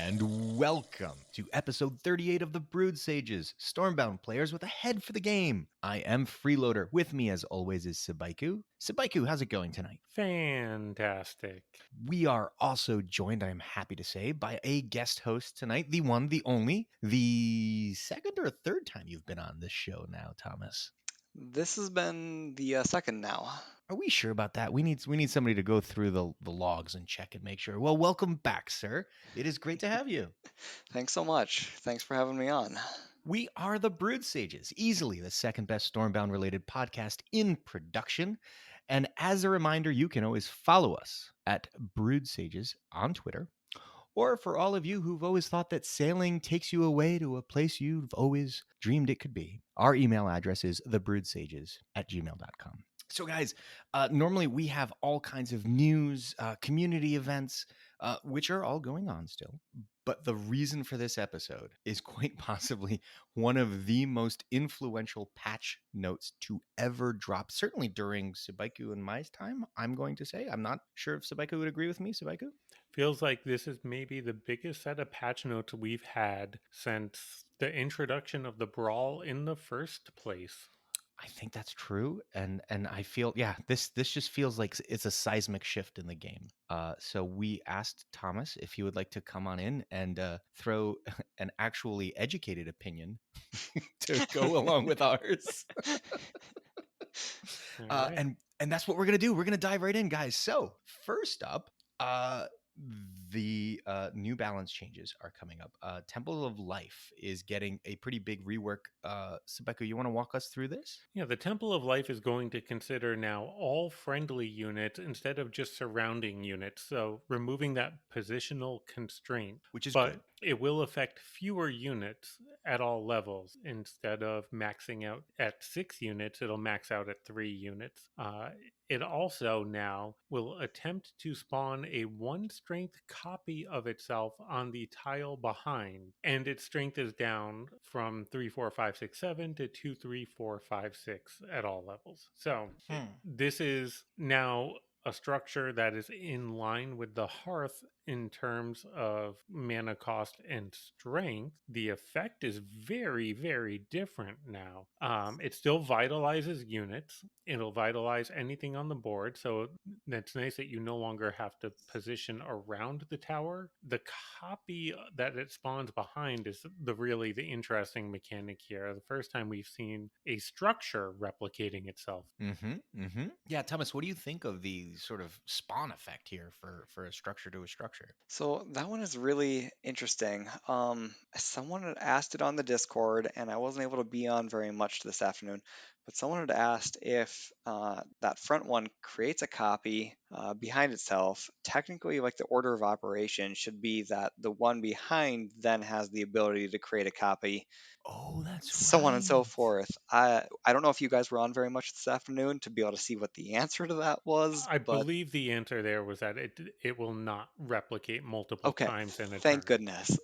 And welcome to episode 38 of the Brewed Sages, Stormbound players with a head for the game. I am Freeloader. With me, as always, is Sabaiku. Sabaiku, how's it going tonight? Fantastic. We are also joined, I am happy to say, by a guest host tonight, the one, the only, the second or third time you've been on this show now, Thomas. This has been the second now. Are we sure about that? We need somebody to go through the logs and check and make sure. Well, welcome back, sir. It is great to have you. Thanks so much. Thanks for having me on. We are the Brewed Sages, easily the second best Stormbound related podcast in production. And as a reminder, you can always follow us at Brewed Sages on Twitter. Or for all of you who've always thought that sailing takes you away to a place you've always dreamed it could be, our email address is thebrewedsages@gmail.com. So, guys, normally we have all kinds of news, community events, which are all going on still. But the reason for this episode is quite possibly one of the most influential patch notes to ever drop, certainly during Sabaiku and my time, I'm going to say. I'm not sure if Sabaiku would agree with me. Sabaiku? Feels like this is maybe the biggest set of patch notes we've had since the introduction of the Brawl in the first place. I think that's true, and I feel this just feels like it's a seismic shift in the game. So we asked Thomas if he would like to come on in and throw an actually educated opinion to go along with ours. Right. And that's what we're gonna do. We're gonna dive right in, guys. So first up, the New Balance changes are coming up. Temple of Life is getting a pretty big rework. Sabeko, you want to walk us through this? Yeah, the Temple of Life is going to consider now all friendly units instead of just surrounding units. So removing that positional constraint, Which is but good. it will affect fewer units at all levels. Instead of maxing out at 6 units, it'll max out at 3 units. It also now will attempt to spawn a 1 strength copy of itself on the tile behind, and its strength is down from 3, 4, 5, 6, 7 to 2, 3, 4, 5, 6 at all levels. So this is now a structure that is in line with the Hearth in terms of mana cost and strength. The effect is very, very different now. It still vitalizes units. It'll vitalize anything on the board. So that's nice that you no longer have to position around the tower. The copy that it spawns behind is the interesting mechanic here. The first time we've seen a structure replicating itself. Yeah, Thomas, what do you think of the sort of spawn effect here for a structure to a structure? So that one is really interesting. Someone had asked it on the Discord, and I wasn't able to be on very much this afternoon. But someone had asked if that front one creates a copy behind itself. Technically, like the order of operation should be that the one behind then has the ability to create a copy, Oh, that's so on and so right. forth. I don't know if you guys were on very much this afternoon to be able to see what the answer to that was, I but believe the answer there was that it will not replicate multiple okay, times in a thank turn. goodness.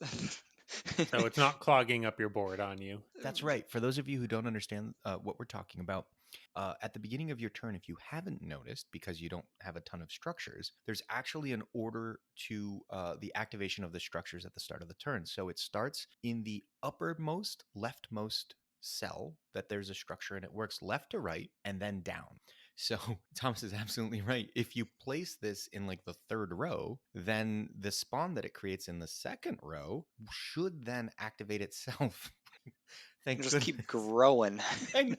So it's not clogging up your board on you. That's right. For those of you who don't understand what we're talking about, at the beginning of your turn, if you haven't noticed, because you don't have a ton of structures, there's actually an order to the activation of the structures at the start of the turn. So it starts in the uppermost, leftmost cell that there's a structure, and it works left to right and then down. So Thomas is absolutely right. If you place this in like the third row, then the spawn that it creates in the second row should then activate itself. Thank Just goodness. keep growing. I know.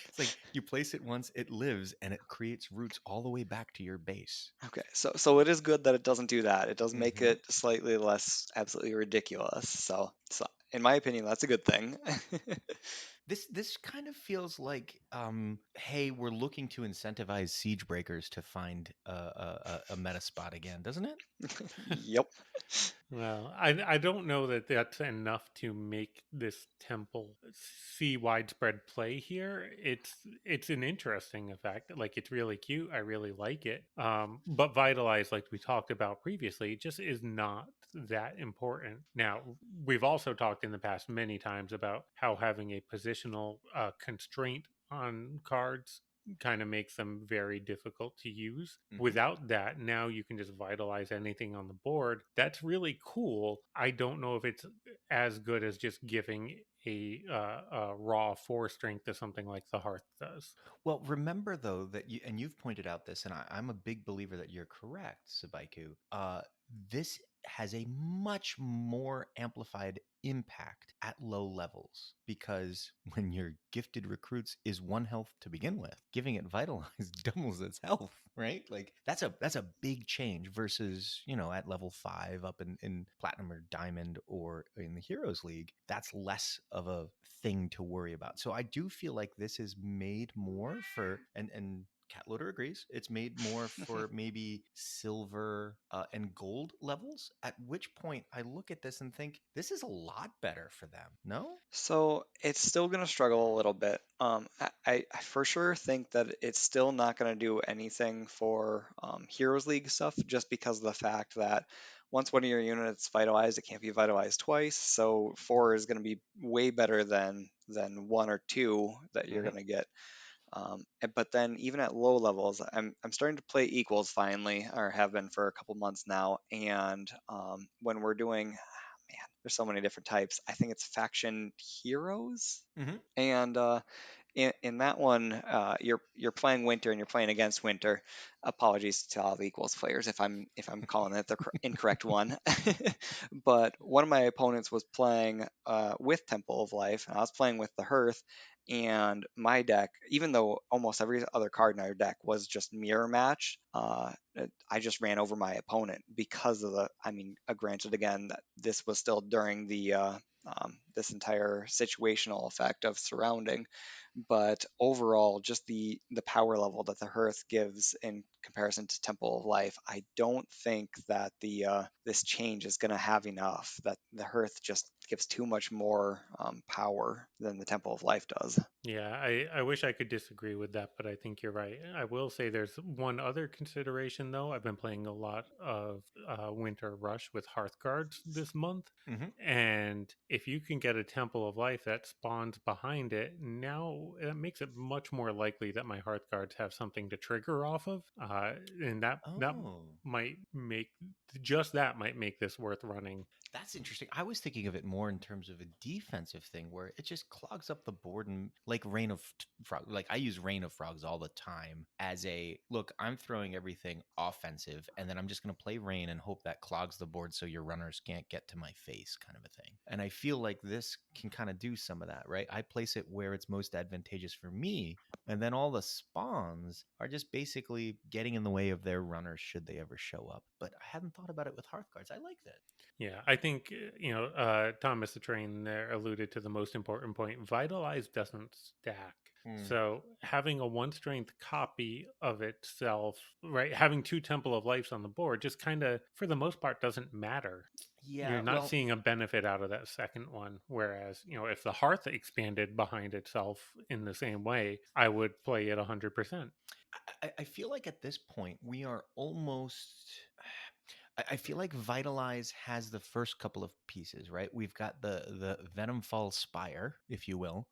It's like you place it once, it lives, and it creates roots all the way back to your base. Okay, so it is good that it doesn't do that. It does make Mhm. it slightly less absolutely ridiculous. So in my opinion, that's a good thing. This kind of feels like, hey, we're looking to incentivize siege breakers to find a meta spot again, doesn't it? Yep. Well, I don't know that that's enough to make this temple see widespread play here. It's an interesting effect. Like it's really cute. I really like it. But vitalize, like we talked about previously, just is not that important. Now, we've also talked in the past many times about how having a positional constraint on cards kind of makes them very difficult to use. Hmm. Without that, now you can just vitalize anything on the board. That's really cool. I don't know if it's as good as just giving a raw 4 strength to something like the Hearth does. Well, remember though that you've pointed out this, and I'm a big believer that you're correct, Sabaiku. This has a much more amplified impact at low levels because when your gifted recruits is 1 health to begin with, giving it vitalize doubles its health, right? Like that's a big change versus, at level 5 up in platinum or diamond or in the Heroes League. That's less of a thing to worry about. So I do feel like this is made more for and Cat Loader agrees. It's made more for maybe silver and gold levels. At which point I look at this and think this is a lot better for them. No? So it's still going to struggle a little bit. I for sure think that it's still not going to do anything for Heroes League stuff just because of the fact that once one of your units vitalized, it can't be vitalized twice. So 4 is going to be way better than 1 or 2 that you're Mm-hmm. going to get. But then even at low levels, I'm starting to play equals finally, or have been for a couple months now. And when we're doing, man, there's so many different types. I think it's faction heroes, Mm-hmm. and in that one, you're playing winter and you're playing against winter. Apologies to all the equals players if I'm calling it the incorrect one. But one of my opponents was playing with Temple of Life, and I was playing with the Hearth. And my deck, even though almost every other card in our deck was just mirror match, I just ran over my opponent because of the. I mean, granted, again, that this was still during the this entire situational effect of surrounding, but overall, just the power level that the Hearth gives in comparison to Temple of Life, I don't think that the this change is going to have enough. That the Hearth just gives too much more power than the Temple of Life does. Yeah, I wish I could disagree with that, but I think you're right. I will say there's one other consideration, though. I've been playing a lot of Winter Rush with Hearthguards this month. Mm-hmm. And if you can get a Temple of Life that spawns behind it, now it makes it much more likely that my Hearthguards have something to trigger off of. And that Oh. might make just that might make this worth running. That's interesting. I was thinking of it more in terms of a defensive thing where it just clogs up the board and like Rain of Frog. Like I use Rain of Frogs all the time as a look, I'm throwing everything offensive and then I'm just going to play Rain and hope that clogs the board so your runners can't get to my face kind of a thing. And I feel like this can kind of do some of that, right? I place it where it's most advantageous for me. And then all the spawns are just basically getting in the way of their runners should they ever show up. But I hadn't thought about it with Hearthguards. I like that. Yeah, I think Thomas the Train there alluded to the most important point. Vitalize doesn't stack. Mm. So having a 1 strength copy of itself, right? Having 2 Temple of Lives on the board just kind of, for the most part, doesn't matter. Yeah, You're not well, seeing a benefit out of that second one. Whereas, if the Hearth expanded behind itself in the same way, I would play it 100%. I feel like at this point we are almost. I feel like Vitalize has the first couple of pieces, right? We've got the Venomfall Spire, if you will.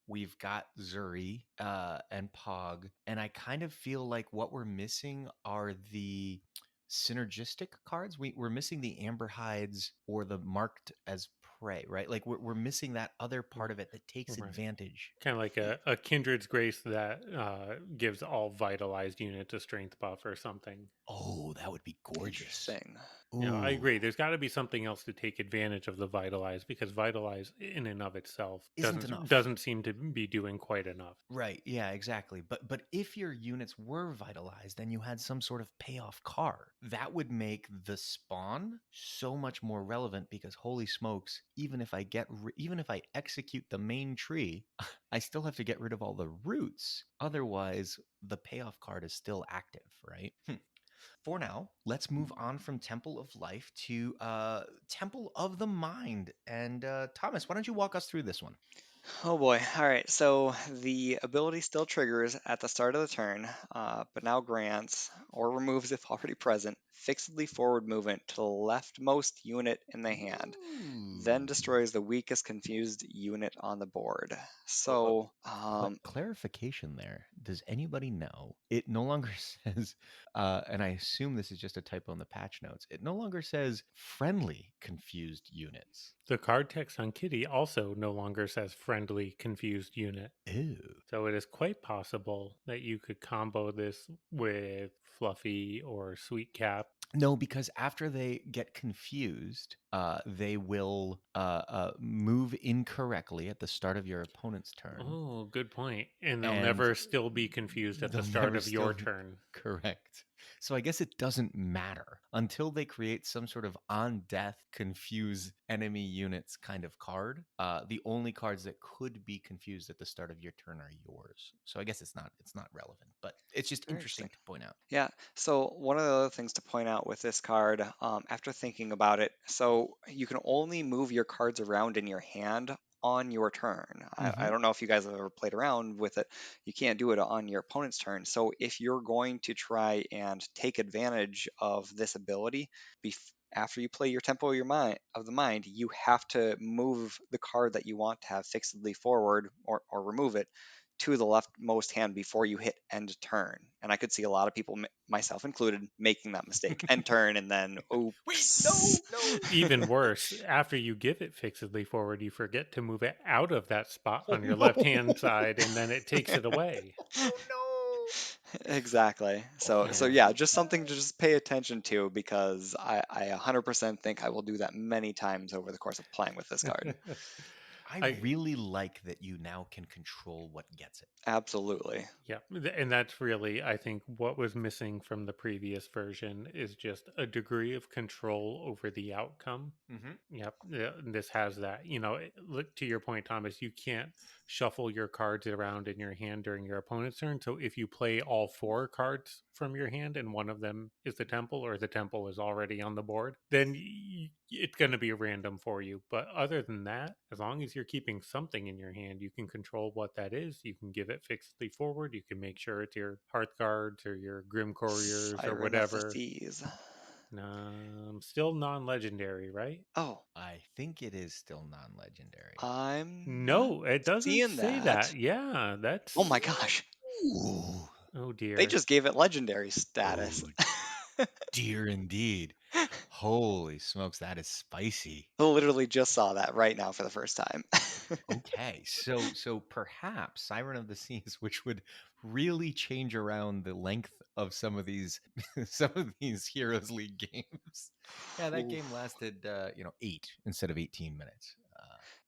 We've got Zuri and Pog, and I kind of feel like what we're missing are the synergistic cards. We're missing the Amber Hides or the Marked as Prey, right? Like we're missing that other part of it that takes Right. advantage. Kind of like a Kindred's Grace that gives all vitalized units a strength buff or something. Oh, that would be gorgeous. Interesting. I Ooh, agree. There's got to be something else to take advantage of the vitalize because vitalize in and of itself isn't doesn't enough. doesn't seem to be doing quite enough. Right. Yeah, exactly. But if your units were vitalized and you had some sort of payoff card, that would make the spawn so much more relevant because holy smokes, even if I execute the main tree, I still have to get rid of all the roots. Otherwise, the payoff card is still active, right? For now, let's move on from Temple of Life to Temple of the Mind. And Thomas, why don't you walk us through this one? Oh boy. All right. So the ability still triggers at the start of the turn, but now grants or removes if already present fixedly forward movement to the leftmost unit in the hand, then Ooh. destroys the weakest confused unit on the board. Oh, So, clarification there. Does anybody know? It no longer says, and I assume this is just a typo in the patch notes. It no longer says friendly confused units. The card text on Kitty also no longer says friendly confused unit. Ew. So it is quite possible that you could combo this with Fluffy or Sweet Cap. No, because after they get confused, they will move incorrectly at the start of your opponent's turn. Oh, good point. And they'll And never still be confused at the they'll start never of your still be turn. correct. So I guess it doesn't matter until they create some sort of on death confuse enemy units kind of card. The only cards that could be confused at the start of your turn are yours. So I guess it's not relevant, but it's just very interesting interesting. to point out. Yeah. So one of the other things to point out with this card, after thinking about it, so you can only move your cards around in your hand on your turn. I don't know if you guys have ever played around with it. You can't do it on your opponent's turn. So if you're going to try and take advantage of this ability, after you play your Tempo of your mind of the mind, you have to move the card that you want to have fixedly forward or remove it to the leftmost hand before you hit end turn. And I could see a lot of people, myself included, making that mistake. End turn and then, Wait, oops. no. Even worse, after you give it fixedly forward, you forget to move it out of that spot Oh on your left hand no. side, and then it takes it away. Oh no. Exactly. So Yeah. yeah, just something to just pay attention to because I 100% think I will do that many times over the course of playing with this card. I I really like that you now can control what gets it. Absolutely. Yeah, and that's really, I think, what was missing from the previous version is just a degree of control over the outcome. Mm-hmm. Yep, yeah, this has that. Look to your point, Thomas. You can't shuffle your cards around in your hand during your opponent's turn. So if you play all four cards from your hand and one of them is the temple, or the temple is already on the board, then it's going to be random for you. But other than that, as long as you're keeping something in your hand, you can control what that is. You can give it fixedly forward. You can make sure it's your Hearth Guards or your Grim Couriers or Siren of the whatever. Seas. Still non-legendary, right? Oh, I think it is still non-legendary. I'm not No, it doesn't seeing say that. that. Yeah, Oh that's. my gosh. Ooh, Oh They dear. just gave it legendary status. oh dear indeed. Holy smokes, that is spicy. Literally just saw that right now for the first time. Okay, so perhaps Siren of the Seas, which would really change around the length of some of these some of these Heroes League games. Yeah, that Ooh. game lasted 8 instead of 18 minutes.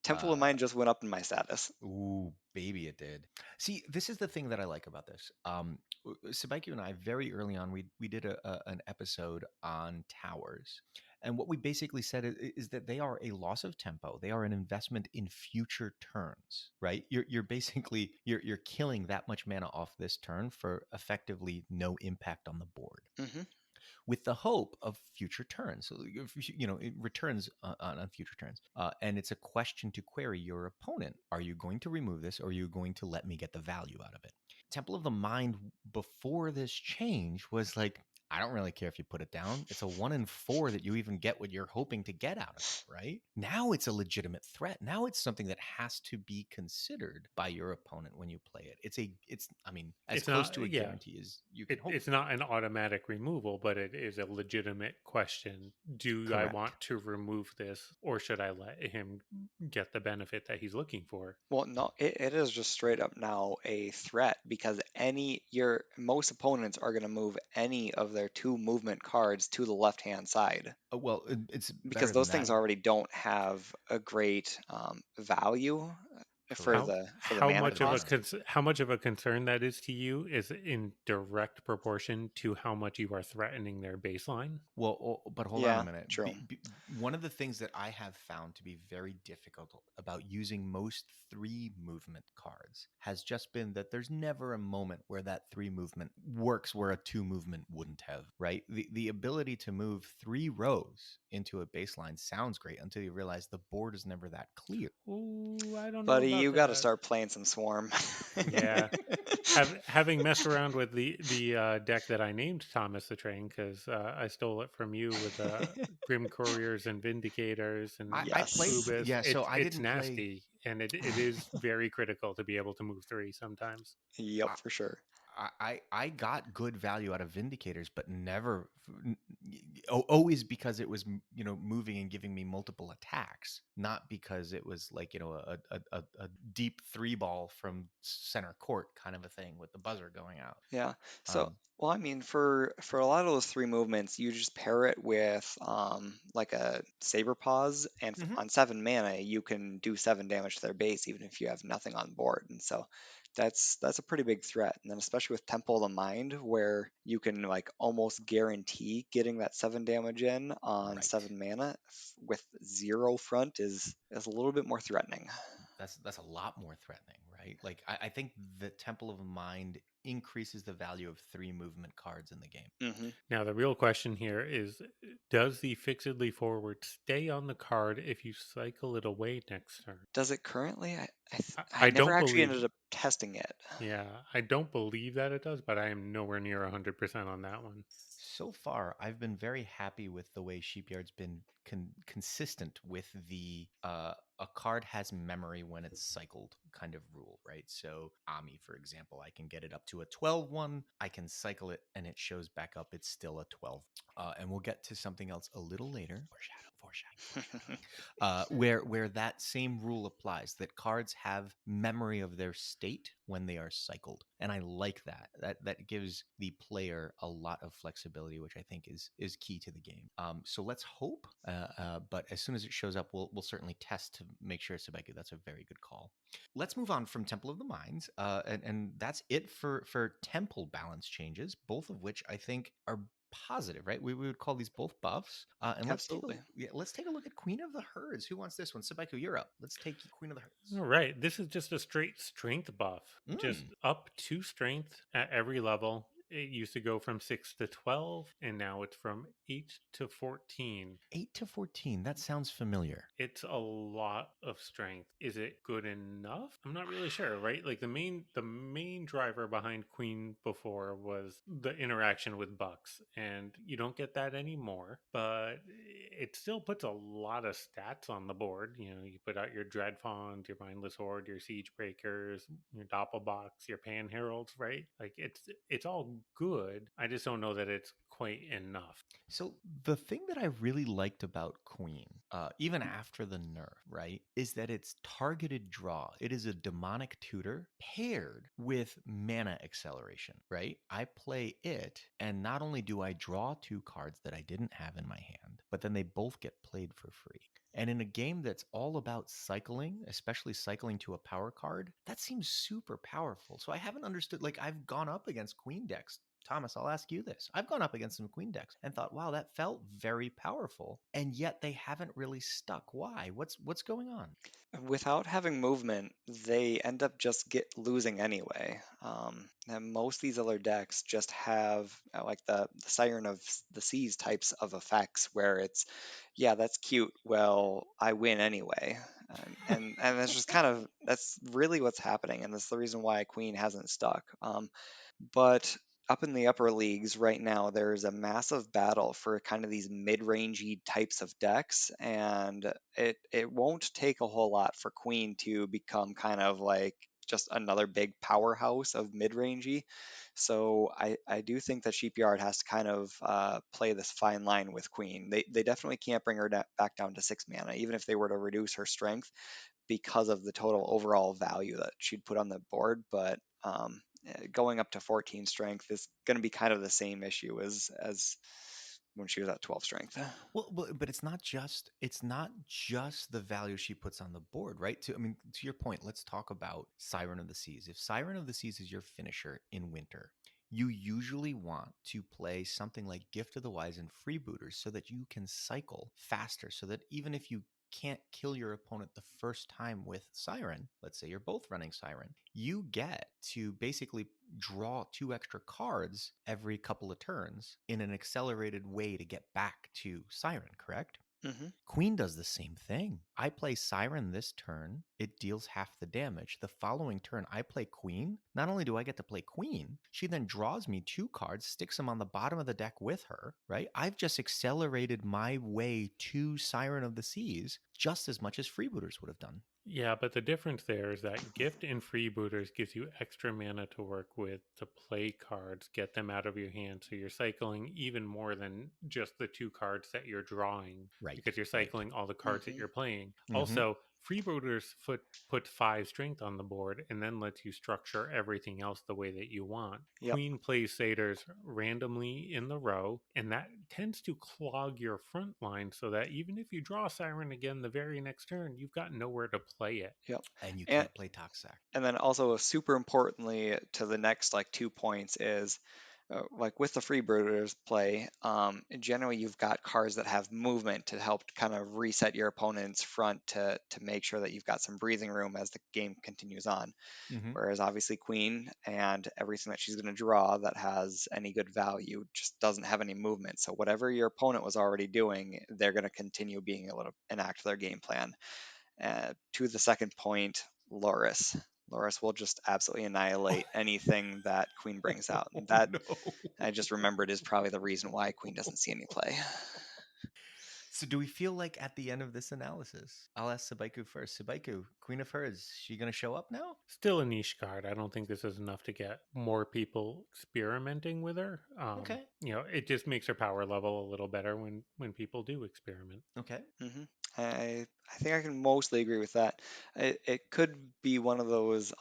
Temple of Mind just went up in my status. Ooh, baby, it did. See, this is the thing that I like about this. Sabaiku and I, very early on, we did an episode on towers, and what we basically said is that they are a loss of tempo. They are an investment in future turns, right? You're basically you're killing that much mana off this turn for effectively no impact on the board Hmm. with the hope of future turns. So, it returns on future turns. And it's a question to query your opponent. Are you going to remove this or are you going to let me get the value out of it? Temple of the Mind before this change was like, I don't really care if you put it down. It's a 1 in 4 that you even get what you're hoping to get out of it, right? Now it's a legitimate threat. Now it's something that has to be considered by your opponent when you play it. I mean, as It's close not, to a yeah, guarantee as you can hope it's for. not an automatic removal, but it is a legitimate question. Do I Correct. want to remove this, or should I let him get the benefit that he's looking for? Well, no, it is just straight up now a threat because your most opponents are going to move any of their two movement cards to the left hand side Well, it's because better than those that. things already don't have a great value for How Correct. the mana cost. how much of a concern that is to you is in direct proportion to how much you are threatening their baseline. Well, but hold on a Yeah, minute. true. One of the things that I have found to be very difficult about using most 3 movement cards has just been that there's never a moment where that 3 movement works where a 2 movement wouldn't have, right? The ability to move 3 rows into a baseline sounds great until you realize the board is never that clear. Ooh, I don't know Buddy, about you got to that. start playing some Swarm. Yeah. Having messed around with the deck that I named Thomas the Train, because I stole it from you with Grim Couriers and Vindicators and I played, Yes. Ubis. yeah, so I It's didn't play. nasty, and it is very critical to be able to move three sometimes. Yep, for sure. I got good value out of Vindicators, but never, always because it was moving and giving me multiple attacks, not because it was like a deep 3 ball from center court kind of a thing with the buzzer going out. Yeah. So, Um, well, I mean, for a lot of those 3 movements, you just pair it with like a Saber Paws, and mhm. on 7 mana, you can do 7 damage to their base even if you have nothing on board. And so that's a pretty big threat. And then especially with Temple of the Mind, where you can like almost guarantee getting that 7 damage in on Right. 7 mana with 0 front is a little bit more threatening. That's a lot more threatening, right? Like I think the Temple of Mind increases the value of 3 movement cards in the game. Hmm. Now, the real question here is, does the Fixedly Forward stay on the card if you cycle it away next turn? Does it currently? I I never don't actually believe, ended up testing it. yeah, I don't believe that it does, but I am nowhere near 100% on that one. So far, I've been very happy with the way Sheepyard's been consistent with the a card has memory when it's cycled kind of rule, right? So Ami, for example, I can get it up to a 12 I can cycle it and it shows back up. It's still a 12. And we'll get to something else a little later. Foreshadowing. Where that same rule applies, that cards have memory of their state when they are cycled, and I like that. That gives the player a lot of flexibility, which I think is key to the game. So let's hope. But as soon as it shows up, we'll certainly test to make sure it's Sebeku. That's a very good call. Let's move on from Temple of the Minds, and that's it for temple balance changes, both of which I think are positive, right? We would call these both buffs. And Absolutely. let's take a look at Queen of the Herds. Who wants this one? Sebeku, you're up. Let's take Queen of the Herds. All right, this is just a straight strength buff, just Mm. up 2 strength at every level. It used to go from 6 to 12, and now it's from 8 to 14. 8 to 14. That sounds familiar. It's a lot of strength. Is it good enough? I'm not really sure, right? Like the main driver behind Queen before was the interaction with Bucks, and you don't get that anymore, but it still puts a lot of stats on the board. You know, you put out your Dreadfond, your Mindless Horde, your Siege Breakers, your Doppelbox, your Pan Heralds, right? Like it's all good. I just don't know that it's quite enough. So the thing that I really liked about Queen, even after the nerf, right, is that it's targeted draw. It is a demonic tutor paired with mana acceleration, right? I play it, and not only do I draw 2 cards that I didn't have in my hand, but then they both get played for free. And in a game that's all about cycling, especially cycling to a power card, that seems super powerful. So I haven't understood, like, I've gone up against Queen decks. Thomas, I'll ask you this. I've gone up against some Queen decks and thought, wow, that felt very powerful. And yet they haven't really stuck. Why? What's going on? Without having movement, they end up just get losing anyway. And most of these other decks just have like the Siren of the Seas types of effects where it's, yeah, that's cute. Well, I win anyway. And that's just kind of that's really what's happening, and that's the reason why Queen hasn't stuck. But up in the upper leagues right now, there's a massive battle for kind of these mid-rangey types of decks, and it won't take a whole lot for Queen to become kind of like just another big powerhouse of mid-rangey. So I do think that Sheepyard has to kind of play this fine line with Queen. They definitely can't bring her back down to 6 mana, even if they were to reduce her strength because of the total overall value that she'd put on the board. But going up to 14 strength is going to be kind of the same issue as when she was at 12 strength. Well, but it's not just the value she puts on the board, right? To your point, let's talk about Siren of the Seas. If Siren of the Seas is your finisher in winter, you usually want to play something like Gift of the Wise and Freebooters so that you can cycle faster, so that even if you can't kill your opponent the first time with Siren, let's say you're both running Siren, you get to basically draw 2 extra cards every couple of turns in an accelerated way to get back to Siren, correct? Hmm. Queen does the same thing. I play Siren this turn, it deals half the damage. The following turn, I play Queen. Not only do I get to play Queen, she then draws me 2 cards, sticks them on the bottom of the deck with her, right? I've just accelerated my way to Siren of the Seas just as much as Freebooters would have done. Yeah, but the difference there is that gift in freebooters gives you extra mana to work with to play cards, get them out of your hand. So you're cycling even more than just the 2 cards that you're drawing Right, because you're right. cycling all the cards that Hmm. you're playing. Mm-hmm. Also, freebooters put 5 strength on the board and then lets you structure everything else the way that you want. Yep. Queen plays satyrs randomly in the row, and that tends to clog your front line so that even if you draw Siren again the very next turn, you've got nowhere to play it. Yep. And you And can't play Toxac. and then also super importantly to the next like 2 points is like with the freebooters play, generally you've got cards that have movement to help kind of reset your opponent's front to make sure that you've got some breathing room as the game continues on. Mm-hmm. Whereas obviously Queen and everything that she's going to draw that has any good value just doesn't have any movement. So whatever your opponent was already doing, they're going to continue being able to enact their game plan. To the second point, Loris. Loris will just absolutely annihilate anything that Queen brings out. Oh, And that no. I just remembered is probably the reason why Queen doesn't see any play. So do we feel like at the end of this analysis, I'll ask Sabaiku first. Sabaiku, Queen of Herds, she going to show up now? Still a niche card. I don't think this is enough to get more people experimenting with her. Okay. It just makes her power level a little better when people do experiment. Okay. Hmm. I think I can mostly agree with that. It could be one of those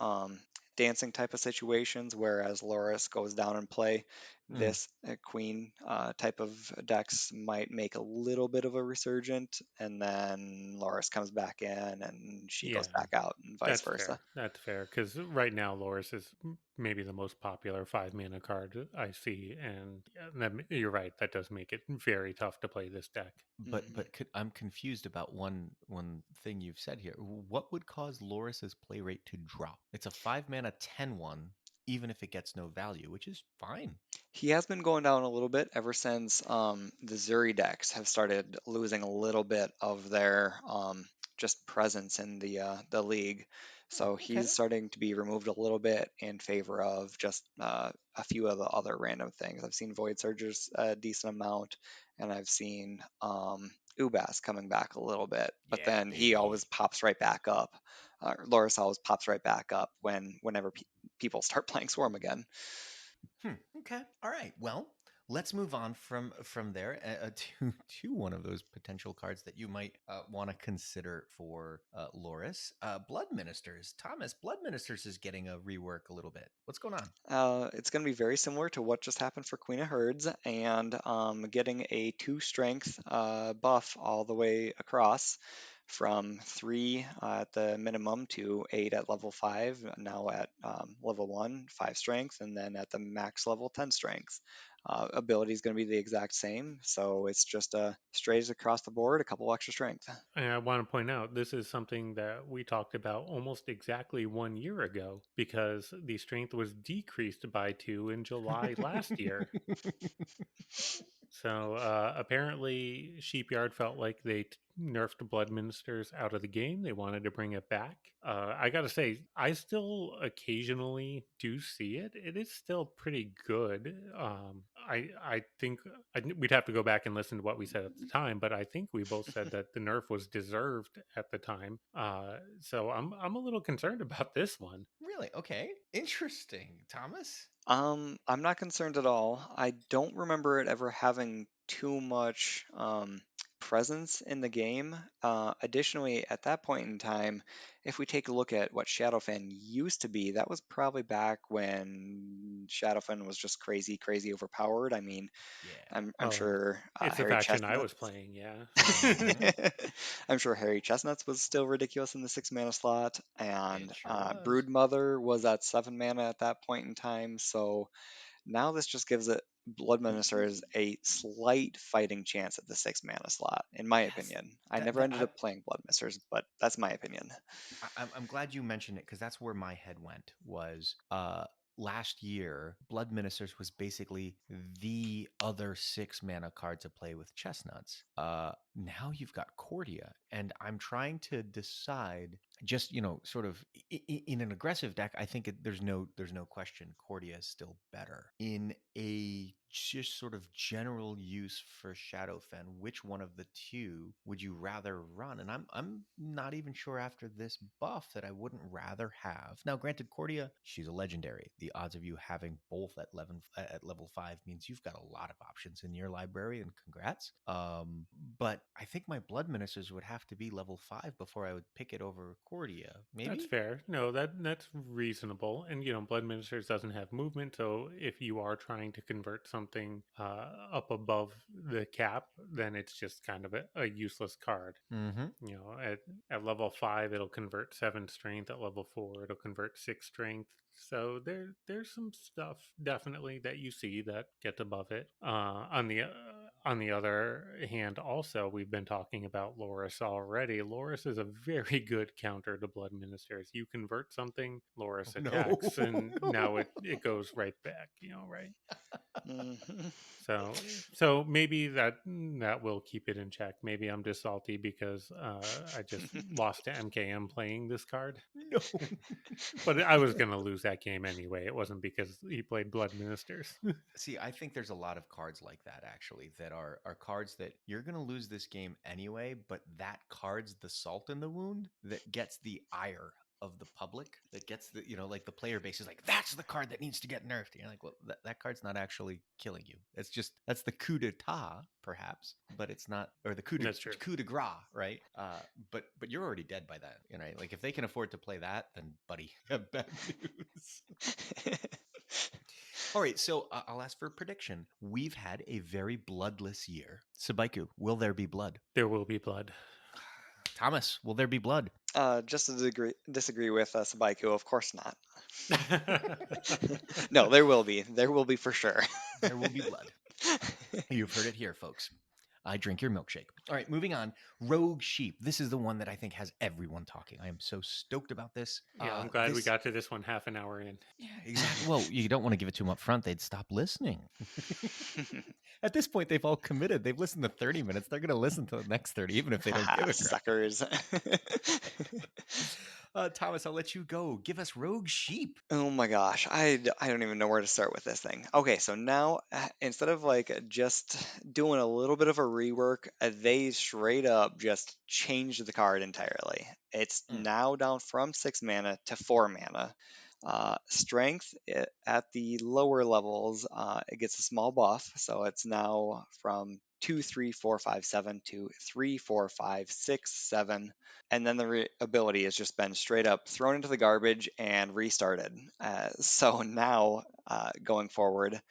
dancing type of situations, whereas Loris goes down in play. Mm. This Queen type of decks might make a little bit of a resurgent, and then Loris comes back in and she Yeah, goes back out, and vice that's versa. fair. That's fair because right now Loris is maybe the most popular 5 mana card I see, and you're right. That does make it very tough to play this deck. Hmm. I'm confused about one thing you've said here. What would cause Loris's play rate to drop? It's a 5 mana 10/1, even if it gets no value, which is fine. He has been going down a little bit ever since the Zuri decks have started losing a little bit of their just presence in the league. So Okay. he's starting to be removed a little bit in favor of just a few of the other random things. I've seen Void Surgers a decent amount, and I've seen Ubas coming back a little bit, but Yeah, then he baby. always pops right back up. Loris always pops right back up whenever people start playing Swarm again. Okay. All right. Well, let's move on from there to one of those potential cards that you might want to consider for Loris. Blood Ministers. Thomas, Blood Ministers is getting a rework a little bit. What's going on? It's going to be very similar to what just happened for Queen of Herds, and getting a 2 strength buff all the way across from 3 at the minimum to 8 at level 5, now at level 1, 5 strength, and then at the max level, 10 strength. Ability is going to be the exact same, so it's just straight across the board, a couple extra strength. And I want to point out this is something that we talked about almost exactly 1 year ago because the strength was decreased by 2 in July last year. So apparently, Sheepyard felt like they nerfed Blood Ministers out of the game. They wanted to bring it back. I gotta say, I still occasionally do see it. It is still pretty good. I think we'd have to go back and listen to what we said at the time, but I think we both said that the nerf was deserved at the time. So I'm a little concerned about this one. Really? Okay. Interesting. Thomas? I'm not concerned at all. I don't remember it ever having too much presence in the game. Additionally, at that point in time, if we take a look at what Shadowfen used to be, that was probably back when Shadowfen was just crazy, crazy overpowered. I mean, Yeah. I'm Oh, sure it's the Harry faction I was Chestnuts. playing, yeah. Hmm. I'm sure Harry Chestnuts was still ridiculous in the 6 mana slot, It and sure was. Brood Mother was at 7 mana at that point in time. So Now this just gives it Blood Ministers a slight fighting chance at the 6 mana slot, in my Yes, opinion. I that never that ended I, up playing Blood Ministers, but that's my opinion. I'm glad you mentioned it because that's where my head went. Was last year Blood Ministers was basically the other 6 mana card to play with chestnuts. Now you've got Cordia, and I'm trying to decide. Just sort of in an aggressive deck, I think there's no question Cordia is still better. In a just sort of general use for Shadowfen, which one of the two would you rather run? And I'm not even sure after this buff that I wouldn't rather have. Now, granted, Cordia, she's a legendary. The odds of you having both at level 5 means you've got a lot of options in your library, and congrats. But I think my Blood Ministers would have to be level 5 before I would pick it over Cordia. That's Maybe. fair. No, that's reasonable. And Blood Ministers doesn't have movement, so if you are trying to convert something up above the cap, then it's just kind of a useless card. Mm-hmm. At level 5, it'll convert 7 strength. At level 4, it'll convert 6 strength. So there's some stuff definitely that you see that gets above it. On the other hand, also we've been talking about Loris already. Loris is a very good counter to Blood Ministers. You convert something, Oh, Loris no. attacks, and now it goes right back. Right? Mhm. So maybe that will keep it in check. Maybe I'm just salty because I just lost to MKM playing this card. No. But I was gonna lose that game anyway. It wasn't because he played Blood Ministers. See, I think there's a lot of cards like that actually that are cards that you're going to lose this game anyway, but that card's the salt in the wound that gets the ire of the public, that gets like the player base is like, that's the card that needs to get nerfed. And you're like, well, that card's not actually killing you. That's the coup d'etat, perhaps, but it's not, or the That's true. coup de grace, right? But you're already dead by that, right? Like if they can afford to play that, then buddy, you have bad news. All right, so I'll ask for a prediction. We've had a very bloodless year. Sabaiku, will there be blood? There will be blood. Thomas, will there be blood? Just to disagree with Sabaiku, of course not. No, there will be. There will be for sure. There will be blood. You've heard it here, folks. I drink your milkshake. All right, moving on. Rogue Sheep. This is the one that I think has everyone talking. I am so stoked about this. Yeah, I'm glad we got to this one half an hour in. Yeah, exactly. Well, you don't want to give it to them up front. They'd stop listening. At this point, they've all committed. They've listened to 30 minutes. They're going to listen to the next 30, even if they don't give a crap. Suckers. Thomas, I'll let you go. Give us Rogue Sheep. Oh my gosh, I don't even know where to start with this thing. Okay, so now instead of like just doing a little bit of a rework, they straight up just changed the card entirely. It's Mm. now down from 6 mana to 4 mana. Strength at the lower levels, it gets a small buff, so it's now from 2, 3, 4, 5, 7 to 3, 4, 5, 6, 7, and then the ability has just been straight up thrown into the garbage and restarted. So now, going forward,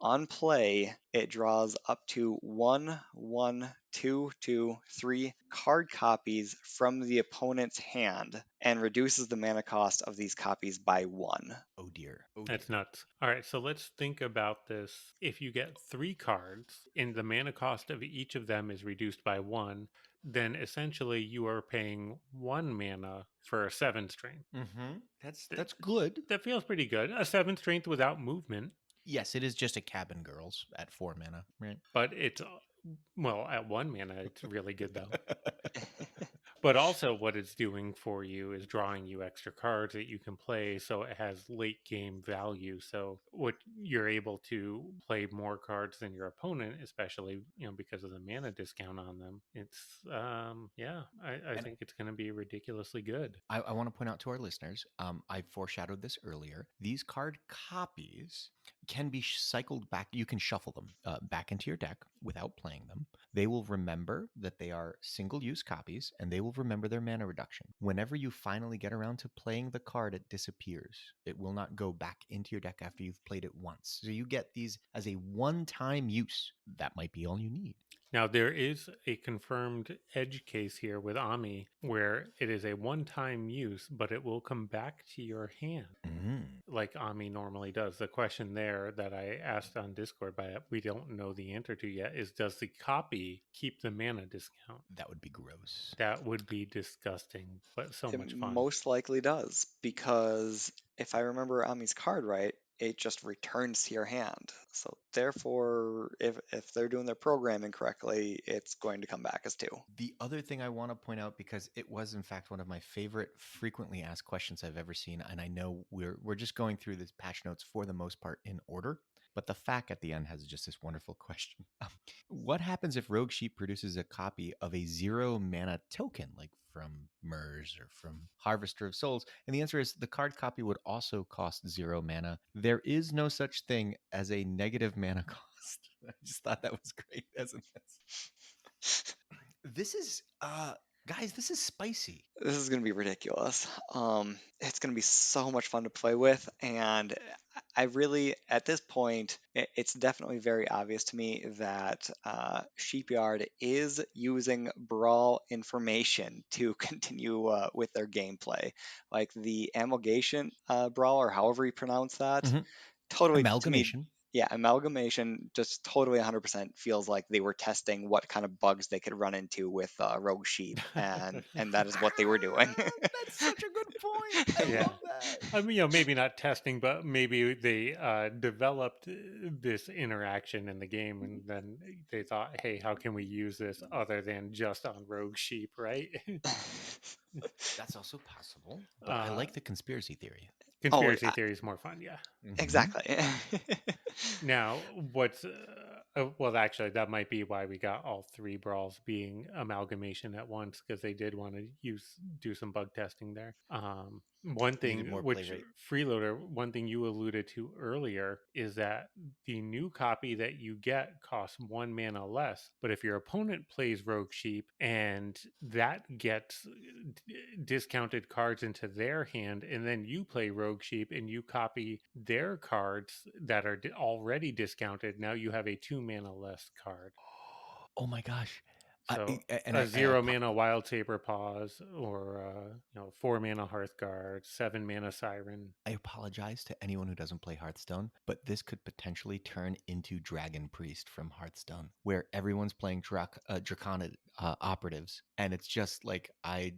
on play, it draws up to 1, 1, 2, 2, 3 card copies from the opponent's hand and reduces the mana cost of these copies by 1. Oh dear. Oh dear. That's nuts. All right, so let's think about this. If you get 3 cards and the mana cost of each of them is reduced by 1, then essentially you are paying 1 mana for a 7 strength. Mm-hmm. That's good. That feels pretty good. A 7 strength without movement. Yes, it is just a Cabin Girls at 4 mana, right? But it's, well, at 1 mana, it's really good though. But also, what it's doing for you is drawing you extra cards that you can play, so it has late game value. So, what you're able to play more cards than your opponent, especially because of the mana discount on them. It's I think it's going to be ridiculously good. I want to point out to our listeners, I foreshadowed this earlier. These card copies can be cycled back. You can shuffle them back into your deck without playing them. They will remember that they are single-use copies, and they will remember their mana reduction. Whenever you finally get around to playing the card, it disappears. It will not go back into your deck after you've played it once. So you get these as a one-time use. That might be all you need. Now, there is a confirmed edge case here with Ami where it is a one time use, but it will come back to your hand Mm, like Ami normally does. The question there that I asked on Discord, but we don't know the answer to yet, is does the copy keep the mana discount? that would be gross. That would be disgusting, but so It much fun. most likely does, because if I remember Ami's card right, it just returns to your hand. So therefore, if they're doing their programming correctly, it's going to come back as 2. The other thing I want to point out, because it was in fact one of my favorite frequently asked questions I've ever seen, and I know we're just going through this patch notes for the most part in order, but the fact at the end has just this wonderful question. What happens if Rogue Sheep produces a copy of a 0 mana token, like from Mers or from Harvester of Souls? And the answer is the card copy would also cost 0 mana. There is no such thing as a negative mana cost. I just thought that was great as an This is guys, this is spicy. This is going to be ridiculous. It's going to be so much fun to play with, and I really, at this point, it's definitely very obvious to me that Sheepyard is using Brawl information to continue with their gameplay. Like the Amalgamation Brawl, or however you pronounce that, Mhm. totally to me, Amalgamation. yeah, Amalgamation just totally 100% feels like they were testing what kind of bugs they could run into with Rogue Sheep, and that is what they were doing. That's such a good point. I Yeah. love that. I mean, maybe not testing, but maybe they developed this interaction in the game, and then they thought, "Hey, how can we use this other than just on Rogue Sheep?" Right? That's also possible, but I uh, like the conspiracy theory. Oh, conspiracy theory is more fun, yeah. Mhm. exactly. Now, what's well, actually, that might be why we got all three brawls being amalgamation at once because they did want to do some bug testing there. One Needed thing more play which rate. freeloader, one thing you alluded to earlier is that the new copy that you get costs 1 mana less, but if your opponent plays Rogue Sheep and that gets discounted cards into their hand, and then you play Rogue Sheep and you copy their cards that are already discounted, now you have a 2 mana less card. Oh my gosh. So And a I 0 mana Wild Saber Paws, or 4 mana Hearthguard, 7 mana Siren. I apologize to anyone who doesn't play Hearthstone, but this could potentially turn into Dragon Priest from Hearthstone, where everyone's playing Draconid operatives, and it's just like I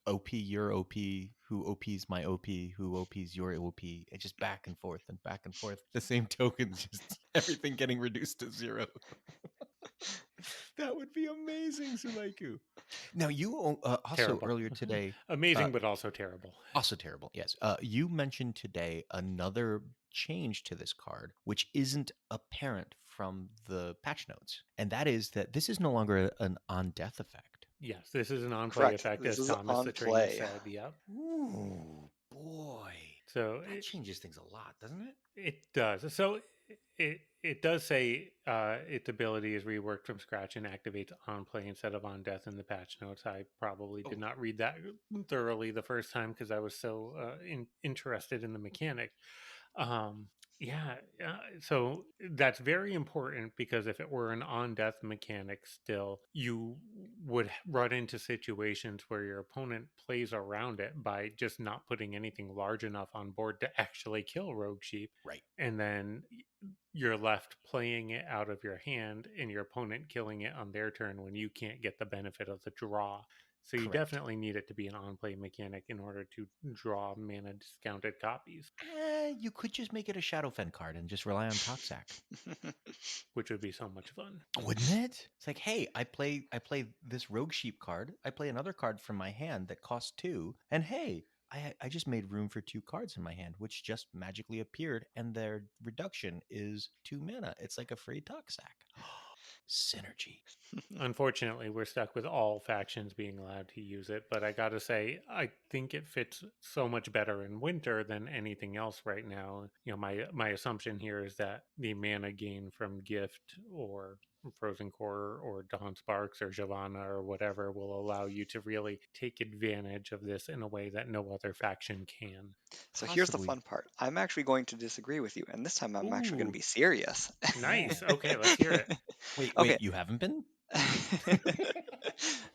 OP your OP, who OPs my OP, who OPs your OP, it's just back and forth and back and forth. The same tokens, just everything getting reduced to 0. That would be amazing, Sulaiku. Now you also Terrible. earlier today. Amazing, but also terrible. Also terrible, yes. You mentioned today another change to this card, which isn't apparent from the patch notes, and that is that this is no longer an on death effect. Yes, this is an on play Correct. effect, This as is Thomas on the trainer play. said. Yep. Ooh, boy. So That changes things a lot, doesn't it? it does. So it does say its ability is reworked from scratch and activates on play instead of on death in the patch notes. I probably did Oh, not read that thoroughly the first time because I was so interested in the mechanic. Um, yeah, so that's very important because if it were an on death mechanic still, you would run into situations where your opponent plays around it by just not putting anything large enough on board to actually kill Rogue Sheep. right. And then you're left playing it out of your hand and your opponent killing it on their turn when you can't get the benefit of the draw. So you Correct. definitely need it to be an on-play mechanic in order to draw mana discounted copies, You could just make it a Shadowfen card and just rely on Toxac. which would be so much fun. Wouldn't it? It's like, hey, I play this Rogue Sheep card. I play another card from my hand that costs 2, and hey, I just made room for 2 cards in my hand, which just magically appeared, and their reduction is 2 mana. It's like a free Toxac. Synergy. Unfortunately, we're stuck with all factions being allowed to use it, but I gotta say, I think it fits so much better in winter than anything else right now. My assumption here is that the mana gain from Gift or Frozen Core or Dawn Sparks or Javana or whatever will allow you to really take advantage of this in a way that no other faction can. So here's the Possibly. fun part. I'm actually going to disagree with you, and this time I'm actually going to Ooh. be serious. Nice. Oh. Okay, let's hear it. Wait, Okay, you haven't been?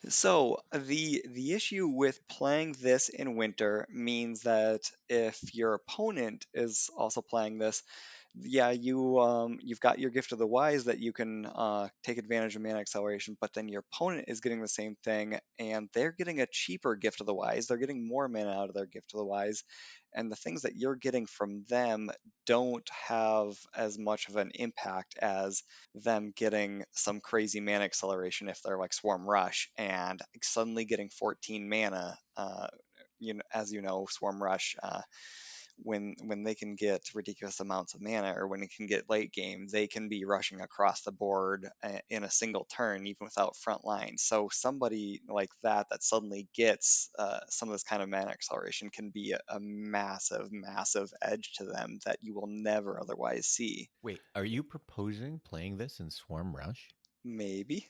So the issue with playing this in winter means that if your opponent is also playing this, yeah, you've got your gift of the wise that you can take advantage of mana acceleration, but then your opponent is getting the same thing, and they're getting a cheaper gift of the wise. They're getting more mana out of their gift of the wise, and the things that you're getting from them don't have as much of an impact as them getting some crazy mana acceleration if they're like Swarm Rush and suddenly getting 14 mana. As you know, Swarm Rush, when they can get ridiculous amounts of mana, or when it can get late game, they can be rushing across the board in a single turn, even without front line. So somebody like that suddenly gets some of this kind of mana acceleration can be a massive, massive edge to them that you will never otherwise see. Wait, are you proposing playing this in Swarm Rush? Maybe.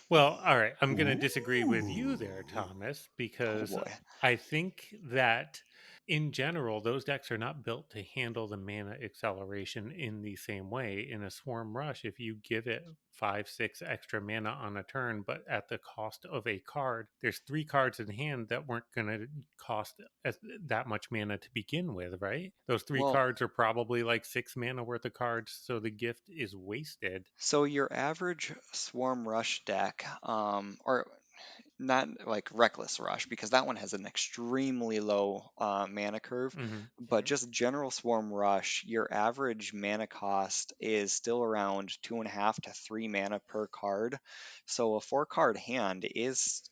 Well, all right. I'm going to disagree with you there, Ooh. Thomas, Oh because boy. I think that in general, those decks are not built to handle the mana acceleration in the same way. In a Swarm Rush, if you give it 5, 6 extra mana on a turn, but at the cost of a card, there's 3 cards in hand that weren't going to cost that much mana to begin with, right? Those three Well, cards are probably like 6 mana worth of cards, so the gift is wasted. so your average Swarm Rush deck, or not like Reckless Rush, because that one has an extremely low mana curve, but Sure. just general Swarm Rush, your average mana cost is still around 2.5 to 3 mana per card. So a 4 card hand is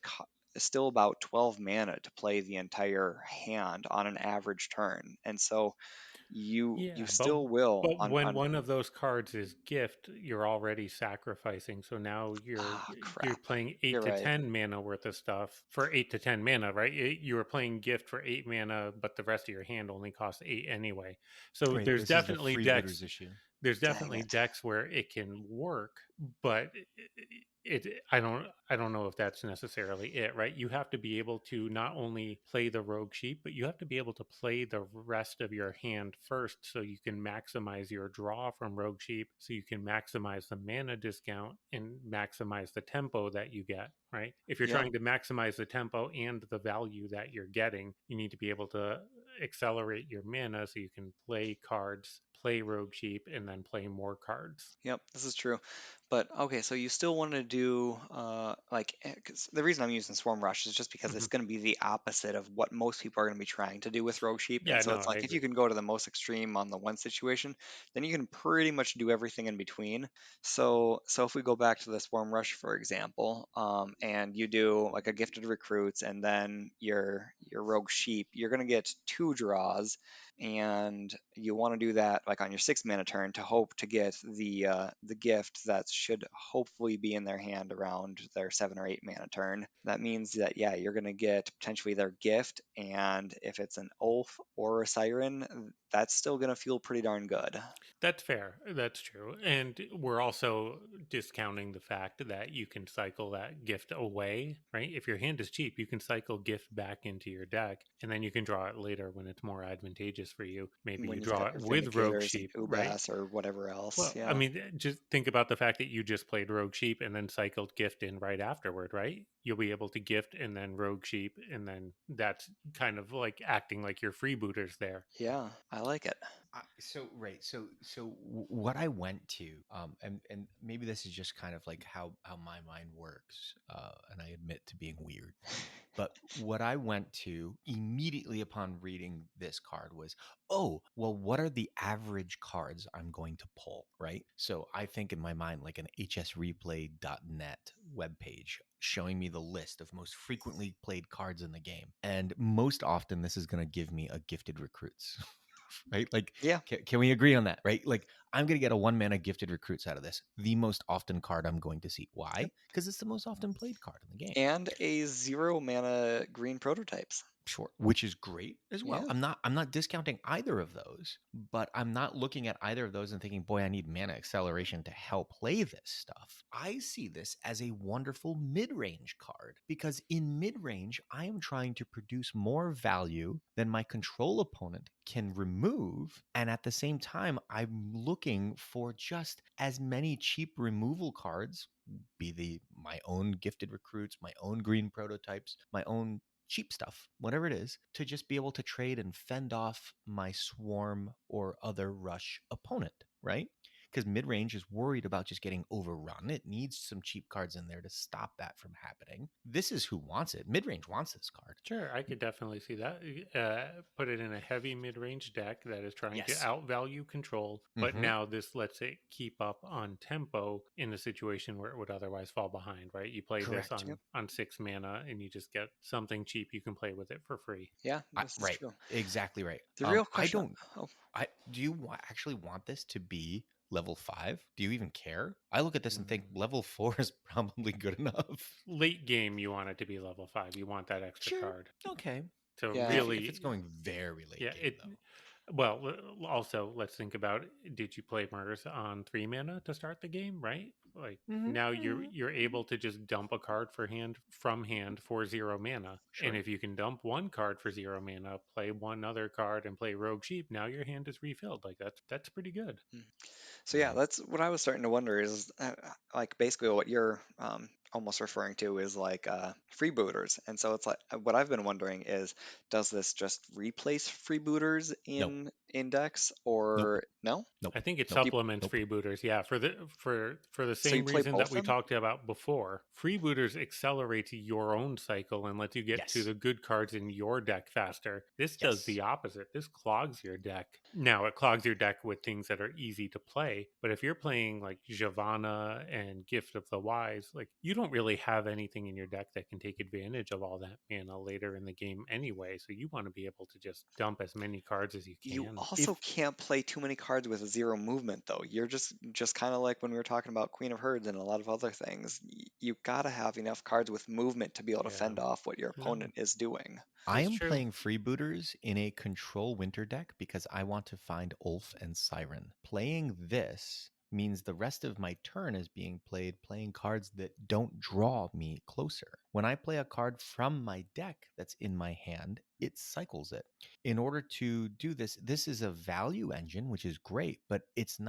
still about 12 mana to play the entire hand on an average turn. And so you Yeah, but still will when on one of those cards is gift, you're already sacrificing. So now you're crap. playing You're eight to right. ten mana worth of stuff for 8 to 10 mana, right? You were playing gift for 8 mana, but the rest of your hand only costs 8 anyway. So Right, this is the freebooters issue. there's Dang definitely it. decks where it can work, but I don't know if that's necessarily it, right? You have to be able to not only play the rogue sheep, but you have to be able to play the rest of your hand first, so you can maximize your draw from rogue sheep, so you can maximize the mana discount and maximize the tempo that you get, right? If you're Yep. trying to maximize the tempo and the value that you're getting, you need to be able to accelerate your mana so you can play cards, play rogue sheep, and then play more cards. Yep, this is true. But okay, so you still want to do 'cause the reason I'm using Swarm Rush is just because it's Mhm. going to be the opposite of what most people are going to be trying to do with Rogue Sheep. And Yeah, so no, it's I like if you agree. can go to the most extreme on the one situation, then you can pretty much do everything in between. So if we go back to the Swarm Rush, for example, and you do like a gifted recruits and then your Rogue Sheep, you're going to get 2 draws, and you want to do that like on your 6 mana turn to hope to get the gift that should hopefully be in their hand around their 7 or 8 mana turn. That means that, yeah, you're going to get potentially their gift, and if it's an Oath or a Siren, that's still going to feel pretty darn good. That's fair. That's true. And we're also discounting the fact that you can cycle that gift away, right? If your hand is cheap, you can cycle gift back into your deck, and then you can draw it later when it's more advantageous for you. Maybe When you you've draw got it your with Rogue Vindicators and Sheep, right? Ubas or whatever else, Well, I yeah. mean, just think about the fact that you just played Rogue Sheep and then cycled Gift in right afterward, right? You'll be able to Gift and then Rogue Sheep, and then that's kind of like acting like your freebooters there. Yeah, I like it. What I went to, and maybe this is just kind of like how my mind works, and I admit to being weird. But what I went to immediately upon reading this card was, oh, well, what are the average cards I'm going to pull, right? So I think in my mind like an hsreplay.net webpage showing me the list of most frequently played cards in the game. And most often this is going to give me a gifted recruits. Right? Like, Yeah, can we agree on that? Right? Like, I'm going to get a 1 mana gifted recruits out of this. The most often card I'm going to see. Why? yep. Because it's the most often played card in the game. And a 0 mana green prototypes. Sure, which is great as well. Yeah. I'm not discounting either of those, but I'm not looking at either of those and thinking, "Boy, I need mana acceleration to help play this stuff." I see this as a wonderful mid-range card because in mid-range, I am trying to produce more value than my control opponent can remove, and at the same time, I'm looking for just as many cheap removal cards, be my own gifted recruits, my own green prototypes, my own cheap stuff, whatever it is, to just be able to trade and fend off my swarm or other rush opponent, right? Because mid range is worried about just getting overrun. It needs some cheap cards in there to stop that from happening. This is who wants it. Mid range wants this card. Sure, I could definitely see that. Put it in a heavy mid-range deck that is trying to Yes. outvalue control, but Mm-hmm. now this lets it keep up on tempo in a situation where it would otherwise fall behind, right? You play this Correct. Yep. on 6 mana, and you just get something cheap. You can play with it for free. Yeah, this is Right. true. Exactly right. The real I question. don't. Oh, I do you actually want this to be level 5? Do you even care? I look at this and think Mm. level 4 is probably good enough. Late game, you want it to be level 5. You want that extra Sure. card Okay. to yeah. If it's really, going very late yeah. game It though. Well, also let's think about, did you play Murs on 3 mana to start the game, right? Like now Mm-hmm. you're able to just dump a card from hand for 0 mana. And Sure. if you can dump one card for 0 mana, play one other card and play Rogue Sheep, now your hand is refilled. Like that's pretty good. Mm. So yeah, Right. that's what I was starting to wonder is like basically what you're almost referring to is like freebooters. And so it's like what I've been wondering is, does this just replace freebooters Nope. in Index Nope. or no? Nope. I think it Nope. supplements Nope. freebooters. Yeah, for the So you same play reason both that of we them? talked about before. Freebooters accelerates your own cycle and lets you get to Yes. the good cards in your deck faster. This does Yes. the opposite. This clogs your deck. Now it clogs your deck with things that are easy to play, but if you're playing like Javanna and Gift of the Wise, like you don't really have anything in your deck that can take advantage of all that mana later in the game anyway. So you want to be able to just dump as many cards as you You can. also If can't play too many cards with zero movement though. You're just kind of like when we were talking about Queen of Herds and a lot of other things. You gotta have enough cards with movement to be able to Yeah, fend off what your no, opponent is doing. I that's am true. playing freebooters in a control winter deck because I want to find Ulf and Siren. Playing this means the rest of my turn is being played playing cards that don't draw me closer. When I play a card from my deck that's in my hand, it cycles it. In order to do this, this is a value engine, which is great, but it's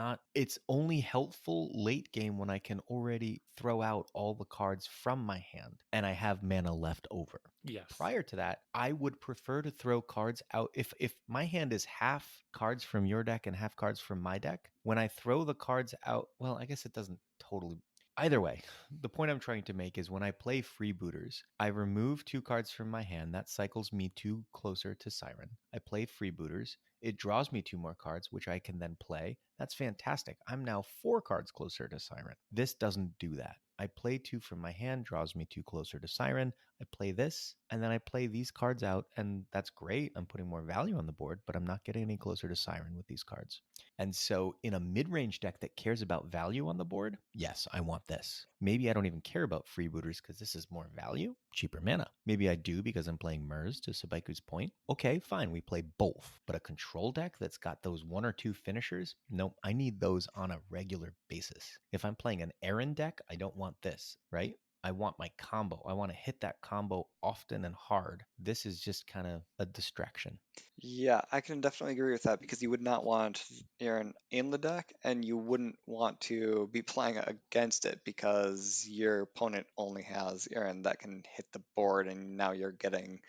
only helpful late game when I can already throw out all the cards from my hand and I have mana left over. Yes. Prior to that, I would prefer to throw cards out. If my hand is half cards from your deck and half cards from my deck, when I throw the cards out, well, I guess it doesn't totally. Either way, the point I'm trying to make is when I play freebooters, I remove 2 cards from my hand. That cycles me 2 closer to Siren. I play freebooters. It draws me 2 more cards, which I can then play. That's fantastic. I'm now 4 cards closer to Siren. This doesn't do that. I play 2 from my hand, draws me 2 closer to Siren. I play this, and then I play these cards out, and that's great. I'm putting more value on the board, but I'm not getting any closer to Siren with these cards. And so, in a mid range deck that cares about value on the board, yes, I want this. Maybe I don't even care about freebooters because this is more value, cheaper mana. Maybe I do because I'm playing Murs, to Sabaiku's point. Okay, fine, we play both. But a control deck that's got those 1 or 2 finishers, nope, I need those on a regular basis. If I'm playing an Aaron deck, I don't want this, right? I want my combo. I want to hit that combo often and hard. This is just kind of a distraction. Yeah, I can definitely agree with that because you would not want Aaron in the deck, and you wouldn't want to be playing against it because your opponent only has Aaron that can hit the board, and now you're getting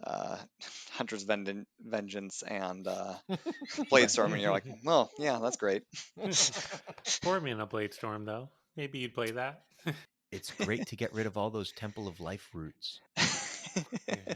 uh, Hunter's Vengeance and Bladestorm, and you're like, well, yeah, that's great. 4 mana Blade Storm, though. Maybe you'd play that. It's great to get rid of all those Temple of Life roots. Yeah.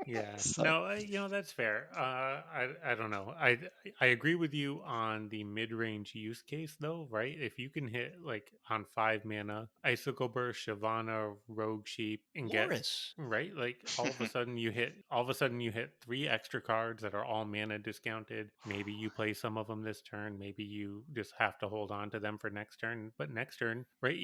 Yeah, So no, that's fair. I don't know. I agree with you on the mid range use case though, right? If you can hit like on 5 mana, Icicle Burst, Shyvana, Rogue Sheep, and get Loris. right, like all of a sudden you hit 3 extra cards that are all mana discounted. Maybe you play some of them this turn. Maybe you just have to hold on to them for next turn. But next turn, right,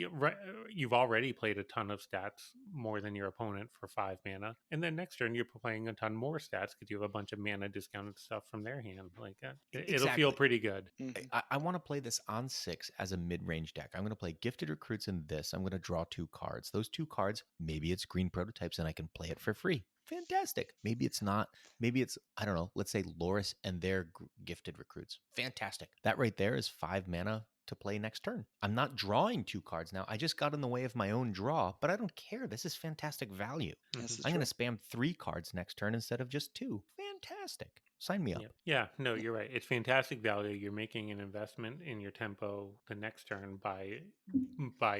you've already played a ton of stats more than your opponent for 5 mana, and then next turn you're playing a ton more stats because you have a bunch of mana discounted stuff from their hand. Like it'll feel Exactly. pretty good. Mhm. I want to play this on 6 as a mid-range deck. I'm going to play Gifted Recruits in this. I'm going to draw 2 cards. Those 2 cards, maybe it's green prototypes and I can play it for free. Fantastic. Maybe it's not. Maybe it's, I don't know, let's say Loris and their Gifted Recruits. Fantastic. That right there is 5 mana to play next turn. I'm not drawing 2 cards now. I just got in the way of my own draw, but I don't care. This is fantastic value. This is I'm going true. to spam 3 cards next turn instead of just 2. Fantastic. Sign me up. Yeah, no, you're right. It's fantastic value. You're making an investment in your tempo the next turn by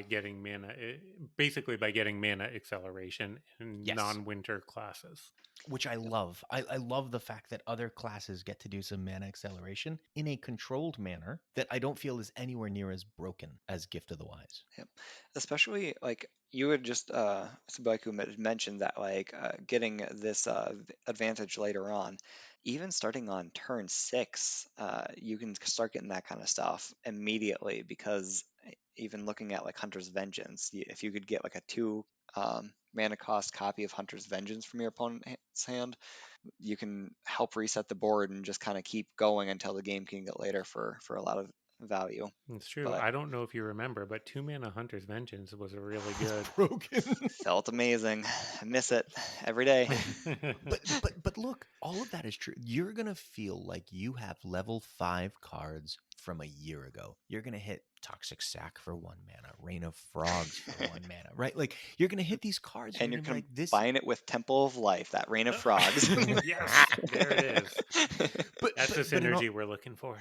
getting mana, basically by getting mana acceleration in Yes. non-winter classes. Which I love. I love the fact that other classes get to do some mana acceleration in a controlled manner that I don't feel is anywhere near as broken as Gift of the Wise. Yep. Especially like you had just Subaku had mentioned that like getting this advantage later on, even starting on turn 6, you can start getting that kind of stuff immediately because even looking at like Hunter's Vengeance, if you could get like a 2 mana cost copy of Hunter's Vengeance from your opponent's hand, you can help reset the board and just kind of keep going until the game can get later for a lot of value. It's true. But I don't know if you remember, but 2 mana Hunter's Vengeance was a really It's good. broken. felt amazing. I miss it every day. but look, all of that is true. You're gonna feel like you have level 5 cards from a year ago. You're gonna hit Toxic Sack for 1 mana, Rain of Frogs for 1 mana, right? Like you're gonna hit these cards. And You're you're gonna be like this. combine it with Temple of Life, that Rain of Frogs. Yes, there it is. but That's the but in all, synergy we're looking for.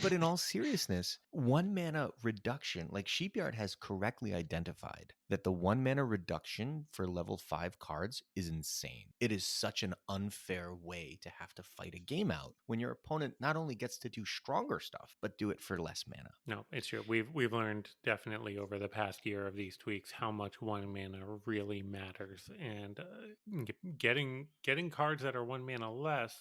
but in all seriousness, 1 mana reduction, like Sheepyard has correctly identified that the 1 mana reduction for level 5 cards is insane. It is such an unfair way to have to fight a game out when your opponent not only gets to do stronger stuff, but do it for less mana. No, it's true. We've learned definitely over the past year of these tweaks how much 1 mana really matters, and getting cards that are 1 mana less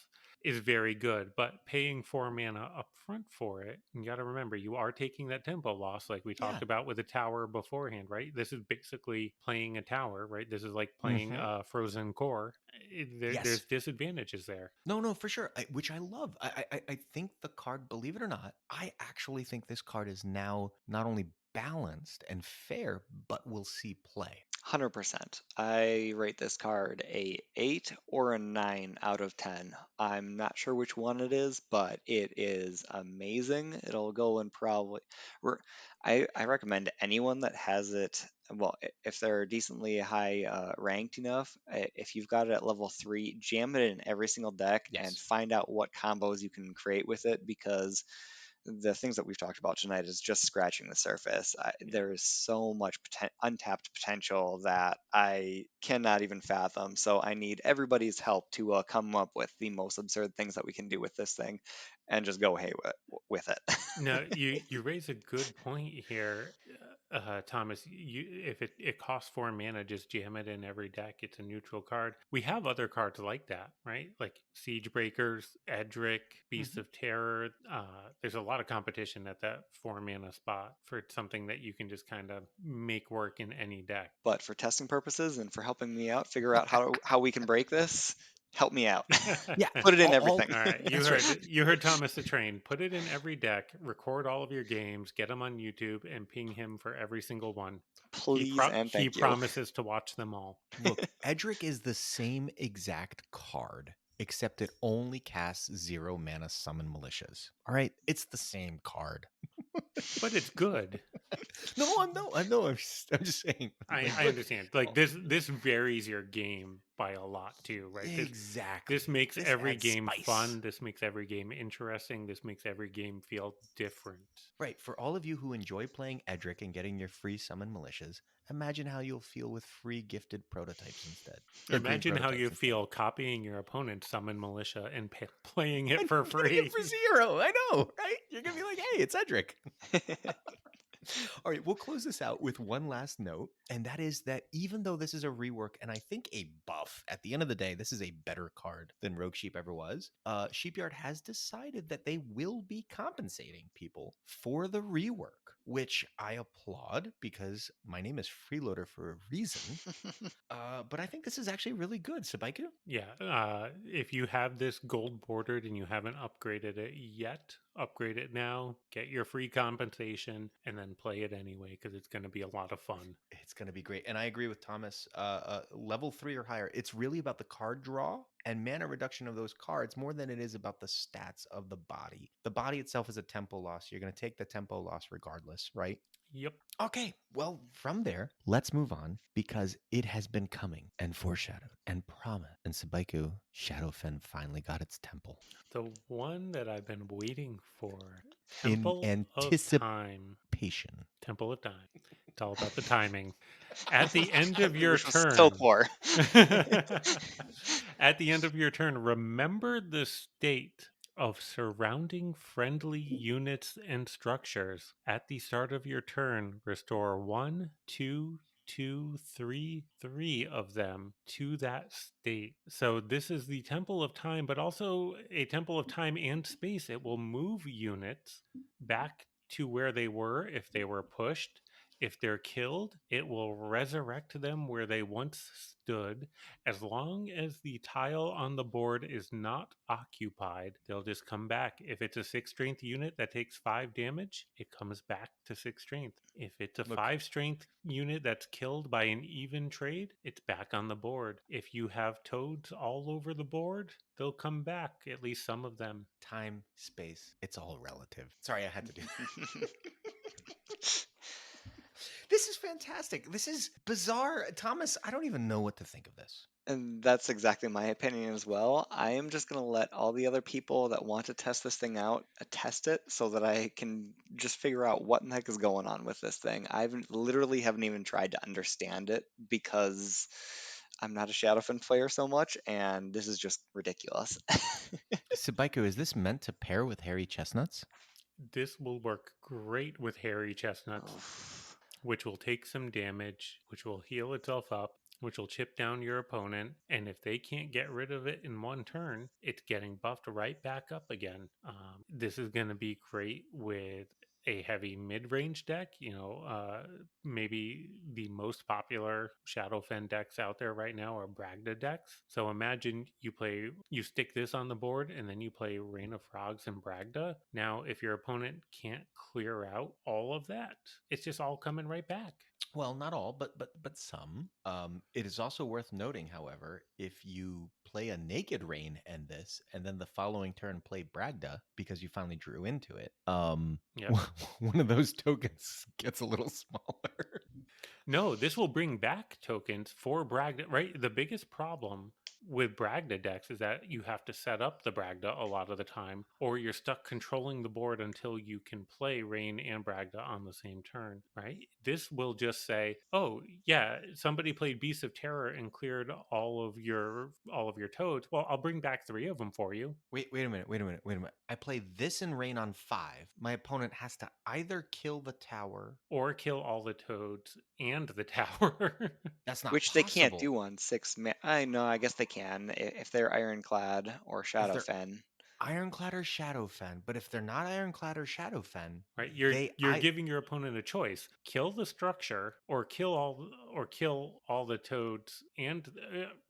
is very good. But paying 4 mana upfront for it, you got to remember you are taking that tempo loss, like we Yeah. talked about with the tower beforehand, right? This is basically playing a tower, right? This is like playing Frozen Core. Yes. There's disadvantages there. No, for sure. Which I love. I think the card, believe it or not, I actually think this card is now not only balanced and fair, but will see play. 100%. I rate this card a 8 or a 9 out of 10. I'm not sure which one it is, but it is amazing. It'll go in probably. I recommend anyone that has it. Well, if they're decently high ranked enough, if you've got it at level 3, jam it in every single deck and Yes. find out what combos you can create with it because the things that we've talked about tonight is just scratching the surface. There is so much untapped potential that I cannot even fathom. So I need everybody's help to come up with the most absurd things that we can do with this thing, and just go hey with it. No, you raise a good point here, Thomas. If it costs 4 mana, just jam it in every deck. It's a neutral card. We have other cards like that, right? Like Siege Breakers, Edric, Beasts of Terror. There's a lot of competition at that 4 mana spot for something that you can just kind of make work in any deck. But for testing purposes and for helping me out figure out how we can break this, help me out. Yeah. Put it in all- everything. All right, That's right. you heard Thomas the Train. Put it in every deck. Record all of your games. Get them on YouTube and ping him for every single one. Please and He thank you. promises to watch them all. Look, Edric is the same exact card, except it only casts 0 mana summon militias. All right, it's the same card. But it's good. I know. I'm just saying. I understand. Like this varies your game by a lot too, right? Exactly. This makes This every adds game spice. fun. This makes every game interesting. This makes every game feel different. Right. For all of you who enjoy playing Edric and getting your free summon militias, imagine how you'll feel with free gifted prototypes instead. Or green Imagine how you prototypes feel copying your opponent's summon militia and playing it instead. for And getting free. it for 0. I know, right? You're gonna be like, hey, it's Edric. All right, we'll close this out with one last note, and that is that even though this is a rework and I think a buff, at the end of the day, this is a better card than Rogue Sheep ever was. Sheepyard has decided that they will be compensating people for the rework. which I applaud because my name is Freeloader for a reason. But I think this is actually really good, Sabaiku. Yeah, if you have this gold bordered and you haven't upgraded it yet, upgrade it now, get your free compensation, and then play it anyway because it's going to be a lot of fun. It's going to be great. And I agree with Thomas. Level 3 or higher, it's really about the card draw and mana reduction of those cards more than it is about the stats of the body. The body itself is a tempo loss. You're going to take the tempo loss regardless, right? Yep. Okay, well, from there, let's move on because it has been coming and foreshadowed and promised. And Sabaiku, Shadowfen finally got its temple. The one that I've been waiting for. In Temple of anticipation. Time. Temple of Time. It's all about the timing. At the end of your Which was so turn. poor. At the end of your turn, remember the state of surrounding friendly units and structures. At the start of your turn, restore 1, 2, 2, 3, 3 of them to that state. So this is the Temple of Time, but also a Temple of Time and Space. It will move units back to where they were if they were pushed. If they're killed, it will resurrect them where they once stood. As long as the tile on the board is not occupied, they'll just come back. If it's a 6 strength unit that takes 5 damage, it comes back to 6 strength. If it's a Look. 5 strength unit that's killed by an even trade, it's back on the board. If you have toads all over the board, they'll come back, at least some of them. Time, space, it's all relative. Sorry, I had to do that. This is fantastic. This is bizarre. Thomas, I don't even know what to think of this. And that's exactly my opinion as well. I am just going to let all the other people that want to test this thing out test it so that I can just figure out what in the heck is going on with this thing. I literally haven't even tried to understand it because I'm not a Shadowfen player so much, and this is just ridiculous. Sabaiku, is this meant to pair with hairy chestnuts? This will work great with hairy chestnuts, which will take some damage, which will heal itself up, which will chip down your opponent. And if they can't get rid of it in one turn, it's getting buffed right back up again. This is going to be great with a heavy mid-range deck. Maybe the most popular Shadowfen decks out there right now are Bragda decks. So imagine you stick this on the board and then you play Rain of Frogs and Bragda. Now, if your opponent can't clear out all of that, it's just all coming right back. Well, not all, but some. It is also worth noting, however, if you play a naked rain and this, and then the following turn play Bragda because you finally drew into it, Yep. one of those tokens gets a little smaller. No, this will bring back tokens for Bragda, right? The biggest problem with Bragda decks is that you have to set up the Bragda a lot of the time, or you're stuck controlling the board until you can play Rain and Bragda on the same turn, right? This will just say, oh yeah, somebody played Beasts of Terror and cleared all of your toads. Well, I'll bring back 3 of them for you. Wait a minute. I play this in rain on 5. My opponent has to either kill the tower or kill all the toads and the tower. That's not Which possible. they can't do on 6 I know, I guess they can if they're Ironclad or Shadowfen. Ironclad or Shadowfen, but if they're not Ironclad or Shadowfen, right, you're giving your opponent a choice: kill the structure or kill all the toads. And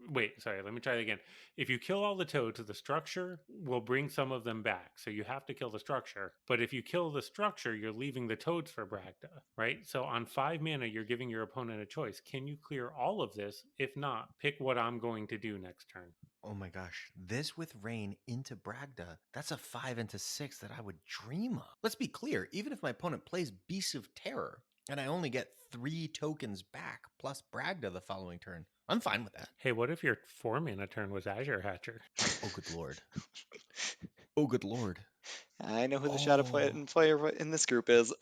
wait, sorry, let me try it again. If you kill all the toads, the structure will bring some of them back, so you have to kill the structure. But if you kill the structure, you're leaving the toads for Bragda, right? So on 5 mana, you're giving your opponent a choice: can you clear all of this? If not, pick what I'm going to do next turn. Oh my gosh, this with rain into Bragda, that's a 5 into 6 that I would dream of. Let's be clear, even if my opponent plays Beasts of Terror and I only get 3 tokens back plus Bragda the following turn, I'm fine with that. Hey, what if your 4 mana turn was Azure Hatcher? Oh, good lord. Oh, good lord. I know who the Shadow player in this group is.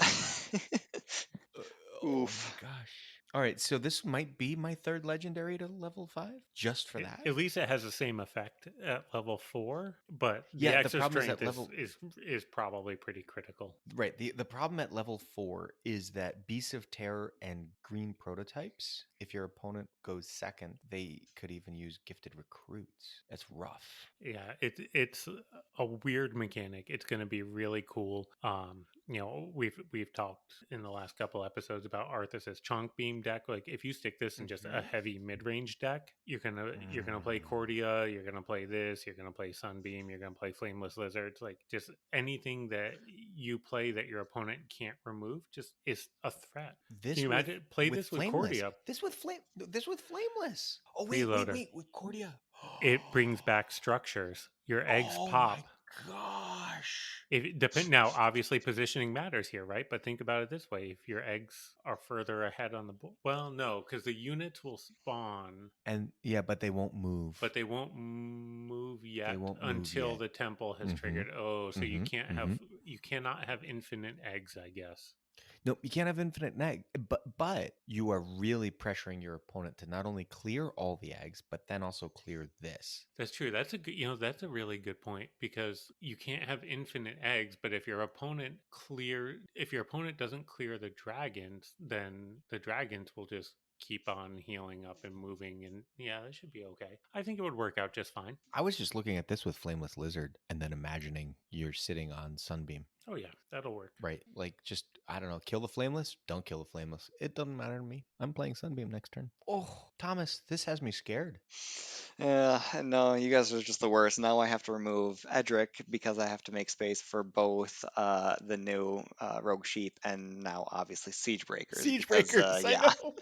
Oh my gosh. All right, so this might be my 3rd legendary to level 5 just for that. At least it has the same effect at level 4, but the Yeah, the extra problem is strength at level- is probably pretty critical. Right. The problem at level 4 is that Beasts of Terror and green prototypes, if your opponent goes second, they could even use gifted recruits. That's rough. Yeah, it's a weird mechanic. It's going to be really cool. we've talked in the last couple episodes about Arthas's Chonk Beam deck. Like if you stick this in just a heavy mid-range deck, you're gonna play Cordia, you're gonna play this, you're gonna play Sunbeam, you're gonna play Flameless Lizards. Like just anything that you play that your opponent can't remove just is a threat. This Can you with, imagine? Play this with flameless. Cordia. This with flameless. Oh Freeloader. with Cordia. It brings back structures. Your eggs Oh pop. my gosh. If depend now, obviously positioning matters here, right? But think about it this way: if your eggs are further ahead on the board, well, no, because the units will spawn, And yeah, but they won't move. but they won't move yet won't move until yet. the temple has Mhm, triggered. Oh, so mhm, you cannot have infinite eggs, I guess. No, you can't have infinite neg, but you are really pressuring your opponent to not only clear all the eggs, but then also clear this. That's true. That's a good, that's a really good point because you can't have infinite eggs, but if your opponent doesn't clear the dragons, then the dragons will just keep on healing up and moving, and yeah, that should be okay. I think it would work out just fine. I was just looking at this with Flameless Lizard and then imagining you're sitting on Sunbeam, Oh yeah, that'll work. right? Like just, I don't know, kill the Flameless, don't kill the Flameless. It doesn't matter to me. I'm playing Sunbeam next turn. Oh, Thomas, this has me scared. Yeah, no, you guys are just the worst. Now I have to remove Edric because I have to make space for both the new Rogue Sheep and now obviously Siege Breakers. Siege Because, Breakers, I yeah. know.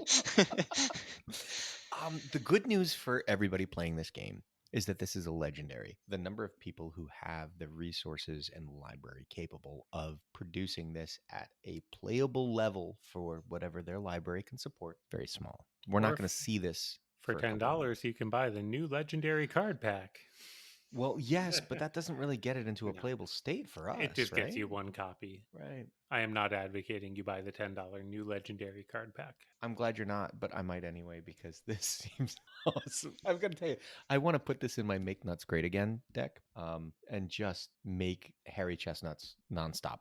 The good news for everybody playing this game is that this is a legendary. The number of people who have the resources and library capable of producing this at a playable level for whatever their library can support, very small. We're Or not if- going to see this For a couple of months. $10, you can buy the new legendary card pack. Well, yes, but that doesn't really get it into a No. playable state for us. It just right? gets you one copy. Right. I am not advocating you buy the $10 new legendary card pack. I'm glad you're not, but I might anyway because this seems awesome. I'm gonna tell you, I want to put this in my Make Nuts Great Again deck, and just make Harry Chestnuts nonstop.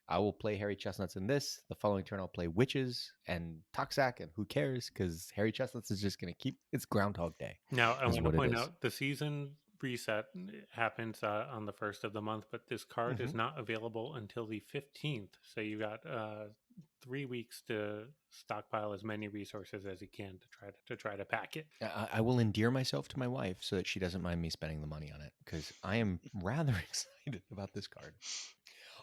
I will play Harry Chestnuts in this. The following turn, I'll play Witches and Toxac, and who cares? Because Harry Chestnuts is just gonna keep. It's Groundhog Day. Now, I is want to what it point is. out the season reset happens on the first of the month, but this card is not available until the 15th. So you got 3 weeks to stockpile as many resources as you can to try to pack it. I will endear myself to my wife so that she doesn't mind me spending the money on it because I am rather excited about this card.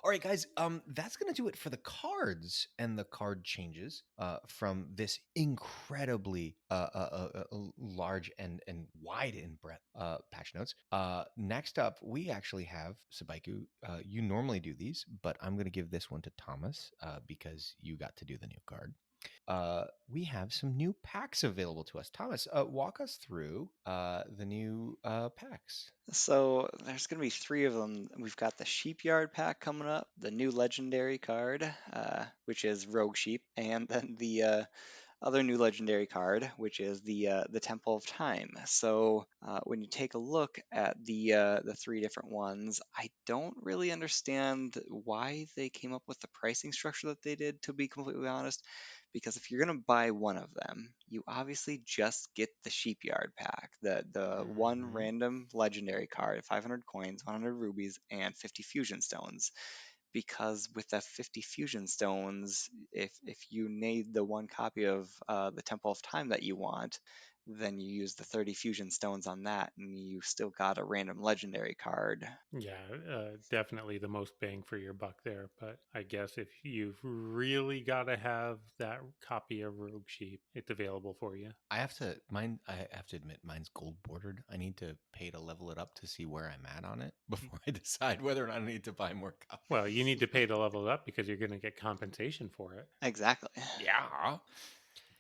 All right, guys, that's going to do it for the cards and the card changes from this incredibly large and wide in breadth patch notes. Next up, we actually have Sabaiku. You normally do these, but I'm going to give this one to Thomas because you got to do the new card. We have some new packs available to us. Thomas, walk us through the new packs. So there's going to be 3 of them. We've got the Sheepyard pack coming up, the new legendary card, which is Rogue Sheep, and then the other new legendary card, which is the Temple of Time. So when you take a look at the 3 different ones, I don't really understand why they came up with the pricing structure that they did, to be completely honest. Because if you're gonna buy one of them, you obviously just get the Sheepyard pack, the one random legendary card, 500 coins, 100 rubies, and 50 fusion stones. Because with the 50 fusion stones, if you need the one copy of the Temple of Time that you want, then you use the 30 fusion stones on that, and you still got a random legendary card. Yeah, definitely the most bang for your buck there. But I guess if you've really got to have that copy of Rogue Sheep, it's available for you. I have to admit mine's gold bordered. I need to pay to level it up to see where I'm at on it before I decide whether or not I need to buy more copies. Well, you need to pay to level it up because you're going to get compensation for it. Exactly. Yeah.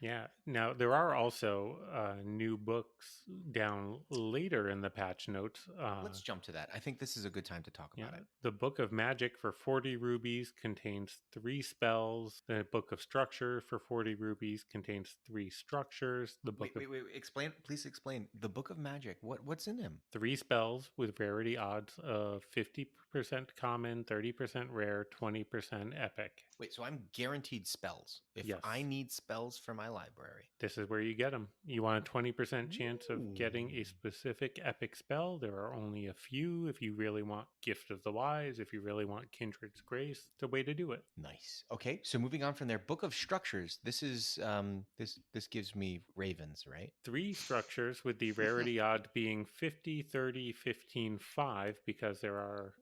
Yeah. Now, there are also new books down later in the patch notes. Let's jump to that. I think this is a good time to talk about it. The Book of Magic for 40 rubies contains 3 spells. The Book of Structure for 40 rubies contains 3 structures. The book Wait. Explain. Please explain. The Book of Magic. What's in him? 3 spells with rarity odds of 50% common, 30% rare, 20% epic. Wait, so I'm guaranteed spells. If Yes. I need spells for my library. This is where you get them. You want a 20% chance of getting a Ooh. specific epic spell. There are only a few. If you really want Gift of the Wise, if you really want Kindred's Grace, it's a way to do it. Nice. Okay, so moving on from there, Book of Structures. This is this gives me ravens, right? 3 structures with the rarity odd being 50, 30, 15, 5, because there are,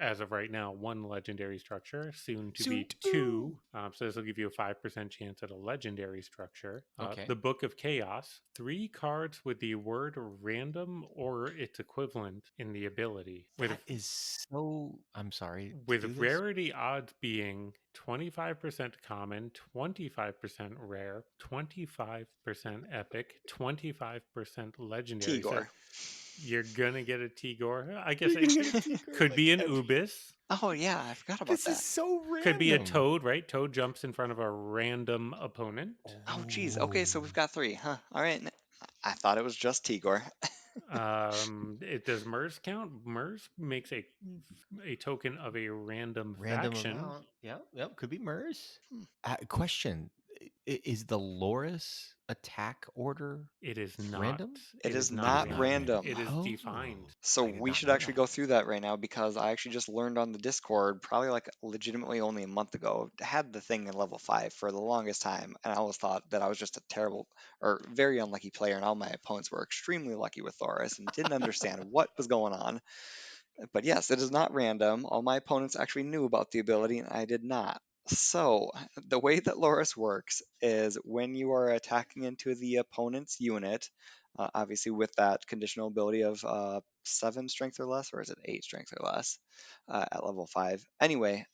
as of right now, 1 legendary structure, soon to Soon be two. 2. So this will give you a 5% chance at a legendary structure. Okay. The Book of Chaos, 3 cards with the word random or its equivalent in the ability. That is so. I'm sorry to do With this. rarity odds being 25% common, 25% rare, 25% epic, 25% legendary. So Tigor. you're gonna get a Tigor. I guess You're it gonna get a Tigger could like be an every. Ubis. Oh yeah, I forgot about This is that. so Could be a random. Toad, right? Toad jumps in front of a random opponent. Oh geez. Okay, so we've Oh. got 3, huh? All right. I thought it was just Tigor. It does Mers count? Mers makes a token of a random Random faction. amount. Yep. Could be MERS. Hmm. Question: Is the Loris attack order It is not. random? It It is is not It is not not random. random. random. It is Oh, defined. So I did we not should know actually that. go through that right now because I actually just learned on the Discord probably like legitimately only a month ago. Had the thing in level 5 for the longest time, and I always thought that I was just a terrible or very unlucky player, and all my opponents were extremely lucky with Thoris and didn't understand what was going on. But yes, it is not random. All my opponents actually knew about the ability, and I did not. So, the way that Loris works is when you are attacking into the opponent's unit, obviously with that conditional ability of 7 strength or less, or is it 8 strength or less at level 5? Anyway,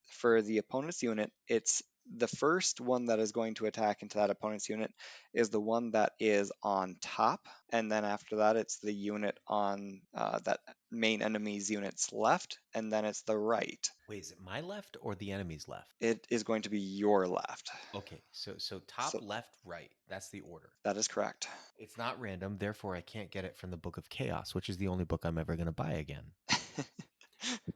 for the opponent's unit, it's the first one that is going to attack into that opponent's unit is the one that is on top, and then after that, it's the unit on that main enemy's unit's left, and then it's the right. Wait, is it my left or the enemy's left? It is going to be your left. Okay, so top, So left, right. That's the order. that is correct. It's not random, therefore I can't get it from the Book of Chaos, which is the only book I'm ever going to buy again.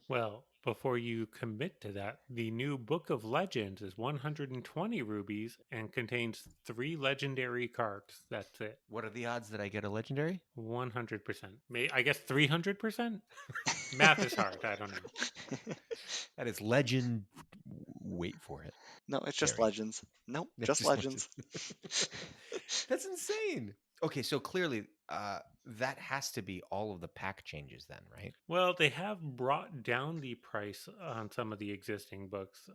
Well, before you commit to that, the new Book of Legends is 120 rubies and contains 3 legendary cards. That's it. What are the odds that I get a legendary? 100%. I guess 300%? Math is hard. I don't know. That is legend. Wait for it. No, it's just Dairy. legends. Nope, It's just just legend. legends. That's insane. Okay, so clearly that has to be all of the pack changes then, right? Well, they have brought down the price on some of the existing books.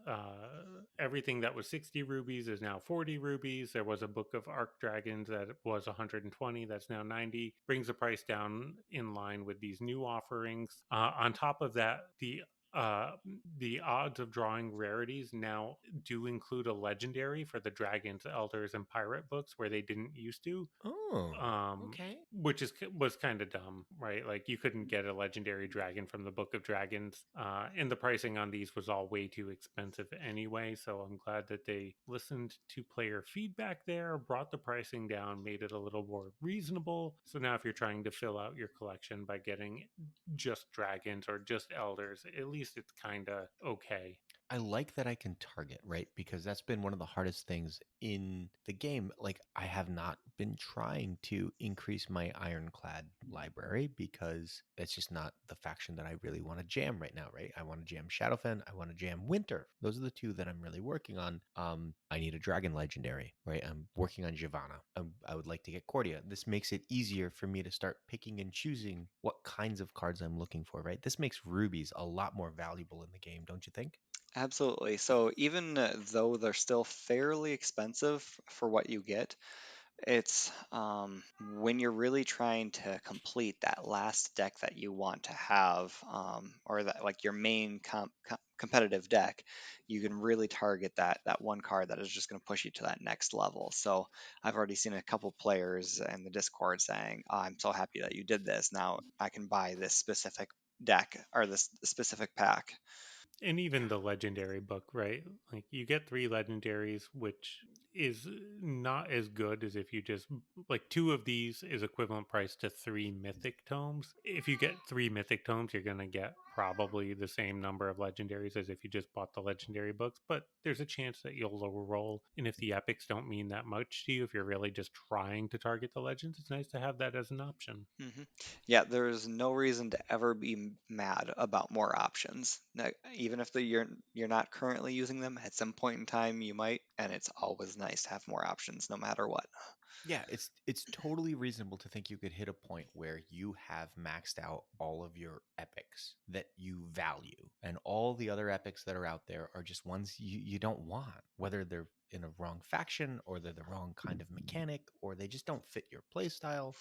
Everything that was 60 rubies is now 40 rubies. There was a book of Arc Dragons that was 120, that's now 90. Brings the price down in line with these new offerings. On top of that, uh, the odds of drawing rarities now do include a legendary for the Dragons, Elders, and Pirate books where they didn't used to. Oh, okay. Which was kind of dumb, right? Like you couldn't get a legendary dragon from the Book of Dragons, and the pricing on these was all way too expensive anyway. So I'm glad that they listened to player feedback there, brought the pricing down, made it a little more reasonable. So now if you're trying to fill out your collection by getting just dragons or just elders, at least it's kind of okay. I like that I can target, right? Because that's been one of the hardest things in the game. Like, I have not been trying to increase my ironclad library because it's just not the faction that I really want to jam right now, right? I want to jam Shadowfen. I want to jam Winter. Those are the two that I'm really working on. I need a dragon legendary, right? I'm working on Giovanna. I would like to get Cordia. This makes it easier for me to start picking and choosing what kinds of cards I'm looking for, right? This makes rubies a lot more valuable in the game, don't you think? Absolutely. So even though they're still fairly expensive for what you get, it's when you're really trying to complete that last deck that you want to have, or that like your main competitive deck, you can really target that one card that is just going to push you to that next level. So I've already seen a couple players in the Discord saying, oh, "I'm so happy that you did this. Now I can buy this specific deck or this specific pack." And even the legendary book, right? Like you get 3 legendaries, which is not as good as if you just like two of these is equivalent price to three mythic tomes. If you get three mythic tomes, you're going to get probably the same number of legendaries as if you just bought the legendary books, but there's a chance that you'll lower roll. And if the epics don't mean that much to you, if you're really just trying to target the legends, it's nice to have that as an option. Hmm. Yeah, there's no reason to ever be mad about more options. Even if you're not currently using them, at some point in time you might, and it's always nice to have more options, no matter what. Yeah, it's totally reasonable to think you could hit a point where you have maxed out all of your epics that you value, and all the other epics that are out there are just ones you don't want, whether they're in a wrong faction or they're the wrong kind of mechanic or they just don't fit your playstyle.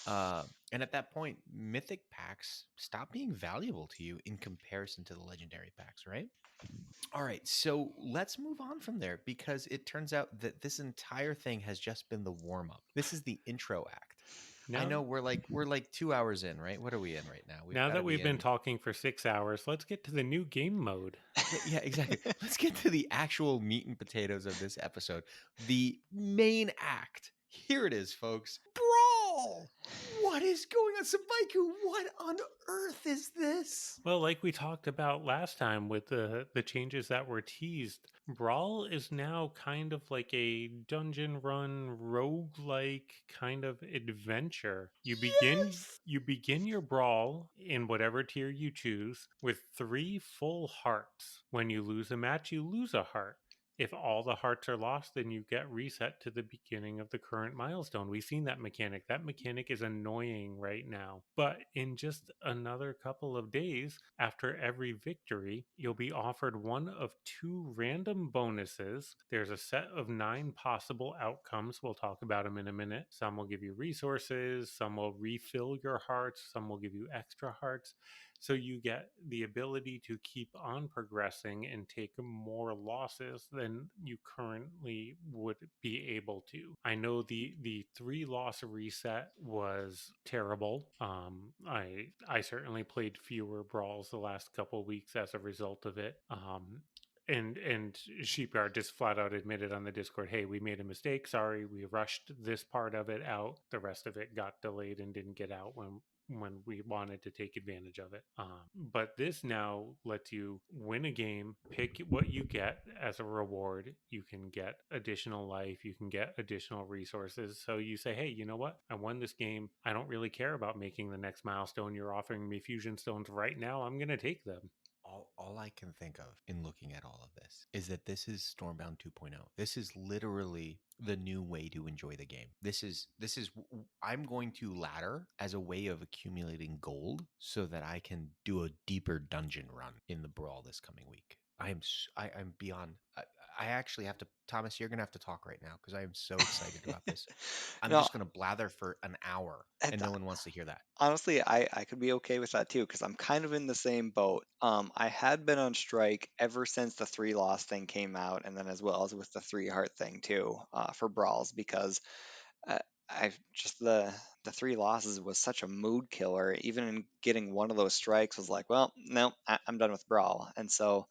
And at that point, mythic packs stop being valuable to you in comparison to the legendary packs, right? All right, so let's move on from there because it turns out that this entire thing has just been the warm up. This is the intro act. I Now, know we're like 2 hours in, right? What are we in right now? We've now got to that be we've been in. talking for 6 hours, let's get to the new game mode. Yeah, exactly. Let's get to the actual meat and potatoes of this episode. The main act. Here it is, folks. Brawl. What is going on, Sabaiku? What on earth is this? Well, like we talked about last time with the changes that were teased, Brawl is now kind of like a dungeon run roguelike kind of adventure. Yes. You begin your Brawl in whatever tier you choose with 3 full hearts. When you lose a match, you lose a heart. If all the hearts are lost, then you get reset to the beginning of the current milestone. We've seen that mechanic. That mechanic is annoying right now. But in just another couple of days, after every victory, you'll be offered one of 2 random bonuses. There's a set of 9 possible outcomes. We'll talk about them in a minute. Some will give you resources, some will refill your hearts, some will give you extra hearts. So you get the ability to keep on progressing and take more losses than you currently would be able to. I know the 3 loss reset was terrible. I certainly played fewer brawls the last couple weeks as a result of it. And Sheepyard just flat out admitted on the Discord, hey, we made a mistake. Sorry, we rushed this part of it out. The rest of it got delayed and didn't get out when we wanted to take advantage of it. But this now lets you win a game, pick what you get as a reward. You can get additional life, you can get additional resources. So you say, hey, you know what? I won this game. I don't really care about making the next milestone. You're offering me fusion stones right now. I'm going to take them. All I can think of in looking at all of this is that this is Stormbound 2.0. This is literally the new way to enjoy the game. I'm going to ladder as a way of accumulating gold so that I can do a deeper dungeon run in the Brawl this coming week. I'm beyond. I actually have to, Thomas. You're gonna have to talk right now because I am so excited about this. I'm No, just gonna blather for an hour, and and no one wants to hear that. honestly, I could be okay with that too, because I'm kind of in the same boat. I had been on strike ever since the 3 loss thing came out, and then as well as with the 3 heart thing too, for brawls, because uh, I just the 3 losses was such a mood killer. Even in getting one of those strikes was like, well, no, I'm done with brawl, and so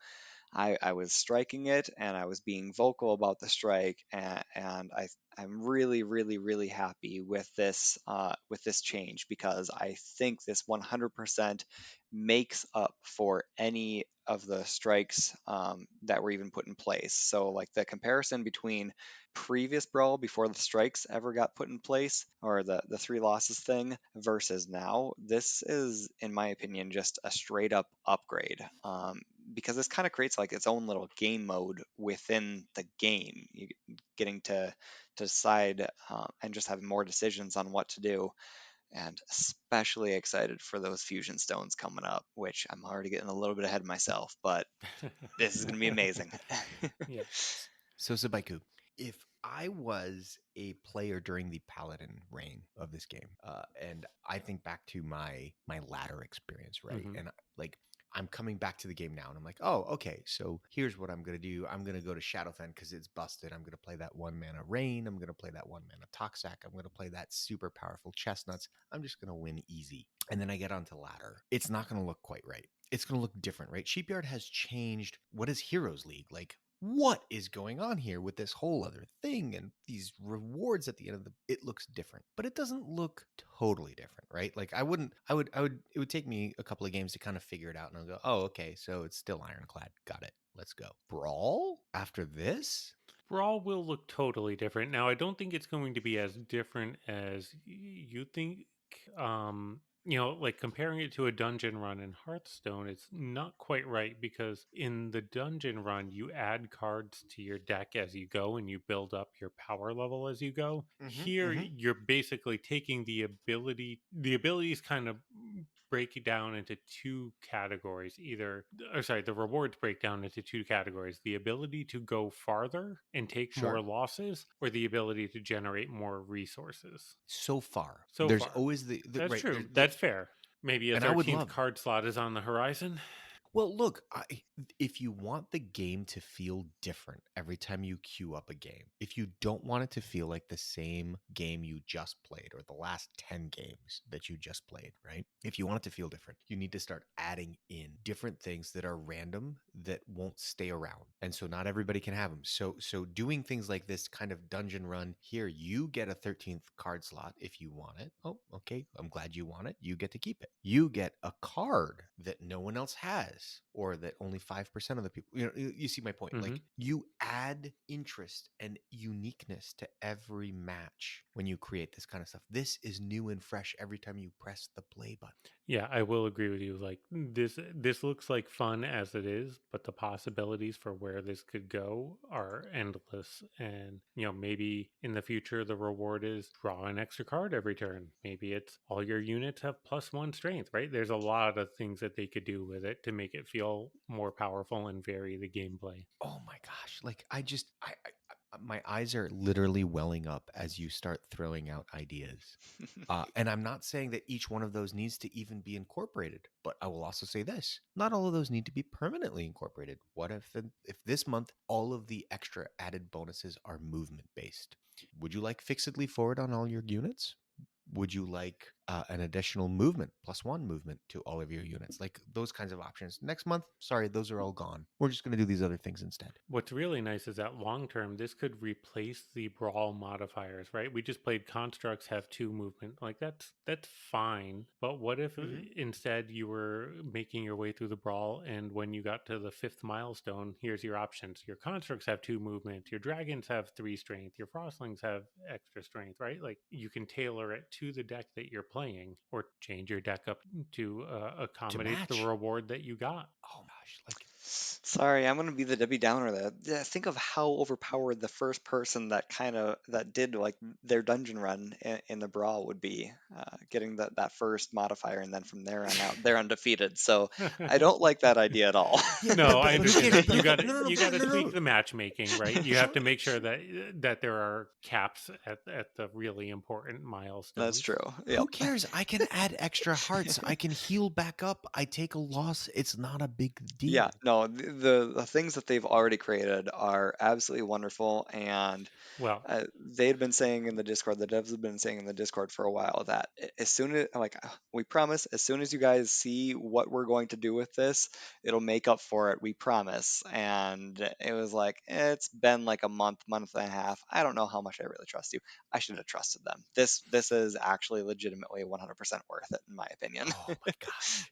I was striking it and I was being vocal about the strike, and I'm really, really, really happy with this change, because I think this 100% makes up for any of the strikes that were even put in place. So like the comparison between previous Brawl before the strikes ever got put in place, or the 3 losses thing, versus now, this is, in my opinion, just a straight up upgrade. Because this kind of creates like its own little game mode within the game. You getting to decide and just having more decisions on what to do. And especially excited for those fusion stones coming up, which I'm already getting a little bit ahead of myself, but this is going to be amazing. Yeah. So, Zabaiku, if I was a player during the Paladin reign of this game, and I think back to my ladder experience, right? Mhm. And like I'm coming back to the game now, and I'm like, oh, okay. So here's what I'm gonna do. I'm gonna go to Shadowfen because it's busted. I'm gonna play that 1 mana Rain. I'm gonna play that 1 mana Toxac. I'm gonna play that super powerful Chestnuts. I'm just gonna win easy. And then I get onto ladder. It's not gonna look quite right. It's gonna look different, right? Sheepyard has changed. What is Heroes League like? what is going on here with this whole other thing and these rewards at the end of the it looks different, but it doesn't look totally different, right? Like I would it would take me a couple of games to kind of figure it out and I'll go, "Oh, okay, so it's still ironclad. Got it. Let's go." Brawl after this? Brawl will look totally different. Now, I don't think it's going to be as different as you think. Like comparing it to a dungeon run in Hearthstone, it's not quite right because in the dungeon run, you add cards to your deck as you go and you build up your power level as you go. Here, Mm-hmm. you're basically taking the abilities kind of break it down into two categories. The rewards break down into two categories: the ability to go farther and take more Sure. losses, or the ability to generate more resources. So far, So there's far, always the that's right true. there, That's fair. Maybe a and I would 13th love. card slot is on the horizon. Well, look, if you want the game to feel different every time you queue up a game, if you don't want it to feel like the same game you just played or the last 10 games that you just played, right? If you want it to feel different, you need to start adding in different things that are random that won't stay around. And so not everybody can have them. So doing things like this kind of dungeon run here, you get a 13th card slot if you want it. Oh, okay. I'm glad you want it. You get to keep it. You get a card that no one else has or that only 5% of the people, you see my point. Hmm. Like you add interest and uniqueness to every match when you create this kind of stuff. This is new and fresh every time you press the play button. Yeah, I will agree with you. Like this looks like fun as it is, but the possibilities for where this could go are endless. And maybe in the future the reward is draw an extra card every turn. Maybe it's all your units have +1 strength, right? There's a lot of things that they could do with it to make it feel more powerful and vary the gameplay. Oh my gosh. Like my eyes are literally welling up as you start throwing out ideas. And I'm not saying that each one of those needs to even be incorporated, but I will also say this: not all of those need to be permanently incorporated. What if this month all of the extra added bonuses are movement based? Would you like fixedly forward on all your units? Would you like an additional movement, +1 movement to all of your units? Like those kinds of options. Next month, sorry, those are all gone. We're just going to do these other things instead. What's really nice is that long term, this could replace the brawl modifiers, right? We just played constructs have 2 movement, like that's fine. But what if Mm-hmm. instead you were making your way through the brawl, and when you got to the 5th milestone, here's your options: your constructs have 2 movement, your dragons have 3 strength, your frostlings have extra strength, right? Like you can tailor it to the deck that you're playing, or change your deck up to To accommodate the match. reward that you got. Oh my gosh, like Sorry, I'm gonna be the Debbie Downer there. Yeah, think of how overpowered the first person that did like their dungeon run in the brawl would be, getting that first modifier, and then from there on out, they're undefeated. So I don't like that idea at all. yeah, No, I but who understand cares? that. But You okay, got to no, no, no, you got to no, no, tweak no. the matchmaking, right? You have Sure. to make sure that there are caps at the really important That's milestones. true. Yep. Who cares? I can add extra hearts. I can heal back up. I take a loss. It's not a big Yeah, deal. no, the things that they've already created are absolutely wonderful, and Well, they'd been saying in the Discord, the devs have been saying in the Discord for a while that as soon as we promise, as soon as you guys see what we're going to do with this, it'll make up for it. We promise. And it was like it's been like a month and a half. I don't know how much I really trust you. I should have trusted them. This is actually legitimately 100% worth it in my opinion. Oh my gosh.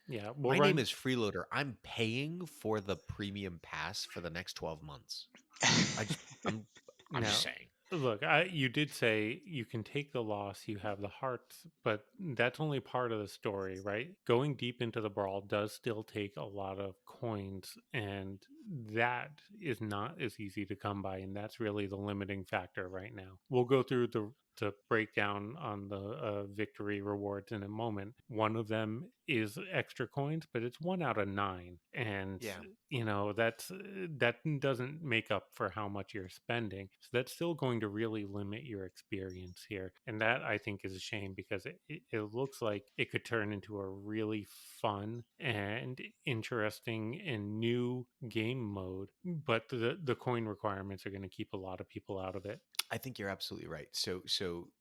yeah, we'll My name run. is Freeloader. I'm paying for the premium pass for the next 12 months. I just I'm I'm just Now, saying. look, you did say you can take the loss, you have the hearts, but that's only part of the story, right? Going deep into the brawl does still take a lot of coins, and that is not as easy to come by, and that's really the limiting factor right now. We'll go through the breakdown on the victory rewards in a moment. One of them is extra coins, but it's 1 out of 9, and Yeah. that doesn't make up for how much you're spending, so that's still going to really limit your experience here, and that I think is a shame because it looks like it could turn into a really fun and interesting and new game mode, but the coin requirements are going to keep a lot of people out of it. I think you're absolutely right. So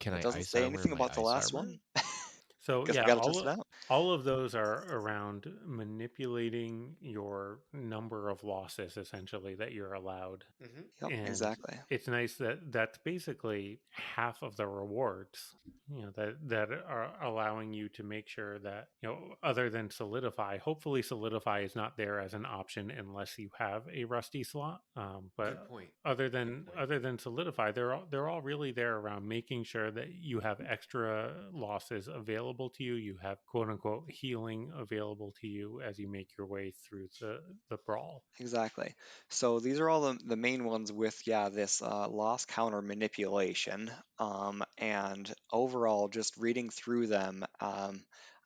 Can It I doesn't ice say armor anything my about the ice last armor? one. So Guess we yeah, got to test it out. all of those are around manipulating your number of losses essentially that you're allowed. Yep, And exactly. it's nice that that's basically half of the rewards, you know, that are allowing you to make sure that, you know, other than solidify, hopefully solidify is not there as an option unless you have a rusty slot. But Good point. other Good than point. solidify, they're all really there around making sure that you have extra losses available to you. You have quote unquote healing available to you as you make your way through the brawl. Exactly. So these are all the main ones with, yeah, this loss counter manipulation. And overall, just reading through them,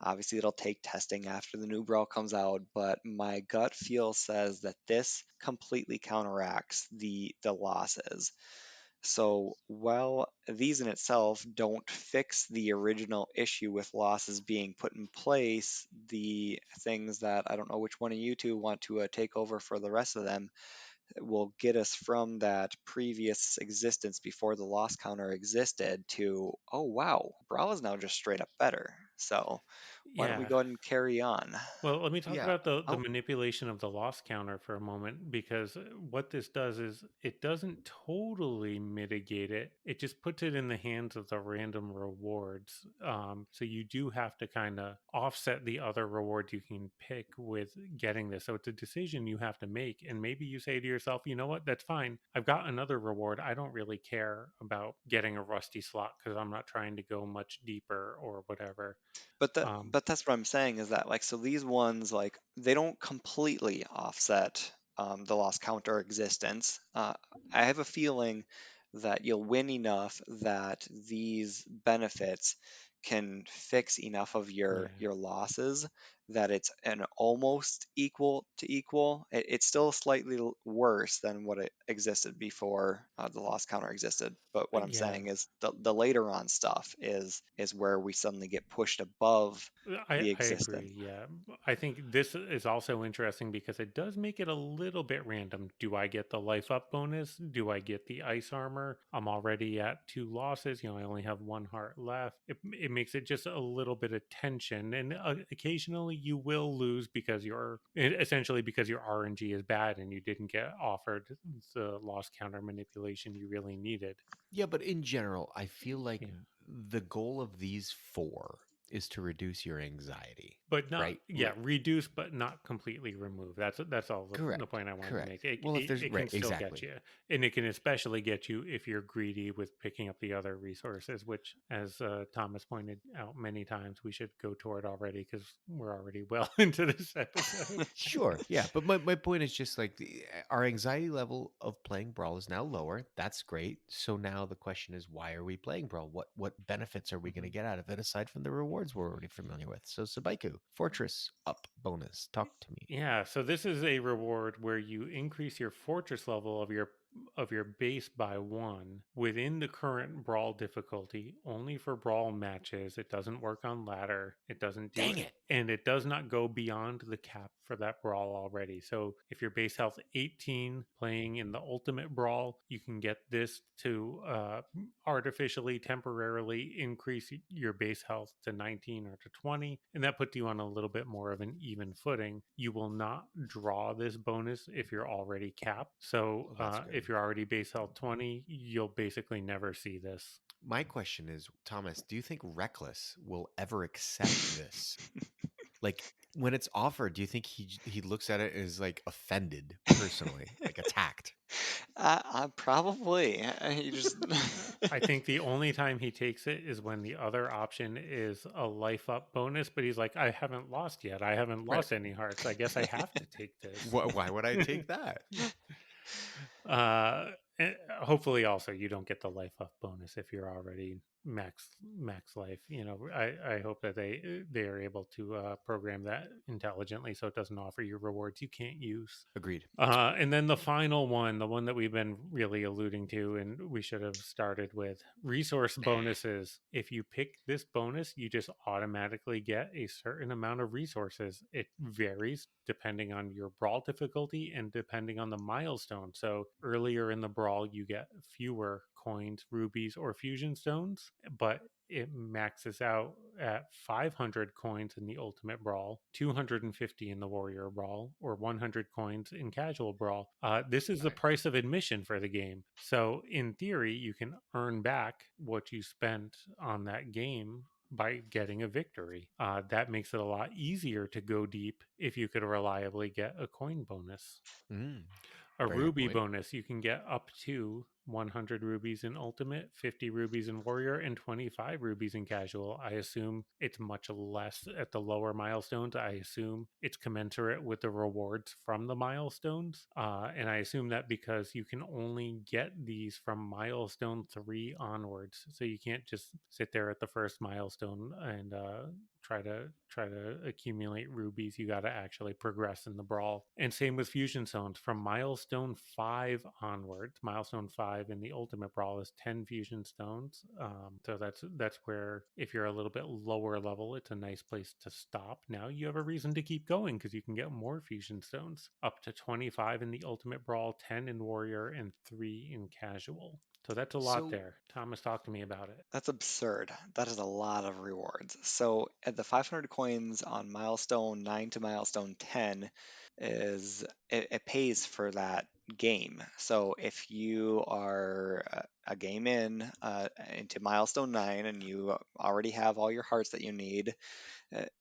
obviously it'll take testing after the new Brawl comes out, but my gut feel says that this completely counteracts the losses. So while these in itself don't fix the original issue with losses being put in place, the things that I don't know which one of you two want to take over for the rest of them will get us from that previous existence before the loss counter existed to, oh wow, Brawl is now just straight up better. So why don't we Yeah. go ahead and carry on? Well, let me talk Yeah. about the Oh, manipulation of the loss counter for a moment, because what this does is it doesn't totally mitigate it. It just puts it in the hands of the random rewards. So you do have to kind of offset the other rewards you can pick with getting this. So it's a decision you have to make. And maybe you say to yourself, you know what, that's fine. I've got another reward. I don't really care about getting a rusty slot because I'm not trying to go much deeper or whatever. Um, but that's what I'm saying is that like so these ones like they don't completely offset the lost counter existence. I have a feeling that you'll win enough that these benefits can fix enough of yeah. your losses that it's an almost equal to equal. It's still slightly worse than what it existed before the loss counter existed. But what I'm Yeah. saying is the later on stuff is where we suddenly get pushed above the I existence. agree. Yeah. I think this is also interesting because it does make it a little bit random. Do I get the life up bonus? Do I get the ice armor? I'm already at 2 losses. You know, I only have 1 heart left. It makes it just a little bit of tension. And occasionally you will lose because essentially because your RNG is bad and you didn't get offered the loss counter manipulation you really needed. Yeah, but in general, I feel like Yeah. the goal of these four is to reduce your anxiety, But not, right? yeah, reduce but not completely remove. That's all the Correct. point I wanted to make. Correct. it, Well, if it, there's it can right, still get exactly. you, and it can especially get you if you're greedy with picking up the other resources, which as Thomas pointed out many times, we should go toward already because we're already well into this episode. Sure, yeah, but my point is just like our anxiety level of playing Brawl is now lower. That's great. So now the question is, why are we playing Brawl? What benefits are we going to Mhm. get out of it aside from the rewards we're already familiar with? So Sabaiku, Fortress up bonus. Talk to me. Yeah, so this is a reward where you increase your fortress level of your base by 1 within the current brawl difficulty, only for brawl matches. It doesn't work on ladder. It doesn't do Dang it, it! and it does not go beyond the cap for that brawl already. So if your base health 18 playing in the ultimate brawl, you can get this to artificially temporarily increase your base health to 19 or to 20, and that puts you on a little bit more of an even footing. You will not draw this bonus if you're already capped. So Well, that's good. if you're already base health 20, you'll basically never see this. My question is, Thomas, do you think Reckless will ever accept this? Like when it's offered, do you think he looks at it and is like offended personally, like attacked? I probably you just I think the only time he takes it is when the other option is a life up bonus, but he's like, I haven't lost yet. I haven't Right. lost any hearts. I guess I have to take this. Why would I take that? uh Hopefully also you don't get the life up bonus if you're already max life. You know, I hope that they are able to program that intelligently so it doesn't offer you rewards you can't use. Agreed. And then the final one, the one that we've been really alluding to, and we should have started with resource bonuses. If you pick this bonus, you just automatically get a certain amount of resources. It varies depending on your brawl difficulty and depending on the milestone. So earlier in the brawl, you get fewer coins, rubies, or fusion stones, but it maxes out at 500 coins in the Ultimate Brawl, 250 in the Warrior Brawl, or 100 coins in Casual Brawl. This is the Right. price of admission for the game. So, in theory, you can earn back what you spent on that game by getting a victory. That makes it a lot easier to go deep if you could reliably get a coin bonus. Mm, A very good ruby point. bonus, you can get up to 100 rubies in Ultimate, 50 rubies in Warrior, and 25 rubies in Casual. I assume it's much less at the lower milestones. I assume it's commensurate with the rewards from the milestones. And I assume that because you can only get these from milestone 3 onwards. So you can't just sit there at the first milestone and try to accumulate rubies. You got to actually progress in the brawl. And same with fusion stones from milestone 5 onwards. Milestone 5 in the ultimate brawl is 10 fusion stones. So that's where if you're a little bit lower level, it's a nice place to stop. Now you have a reason to keep going because you can get more fusion stones, up to 25 in the ultimate brawl, 10 in warrior, and 3 in casual. So that's a lot So, there. Thomas, talk to me about it. That's absurd. That is a lot of rewards. So at the 500 coins on milestone 9 to milestone 10 it pays for that game. So if you are a game in into milestone 9 and you already have all your hearts that you need,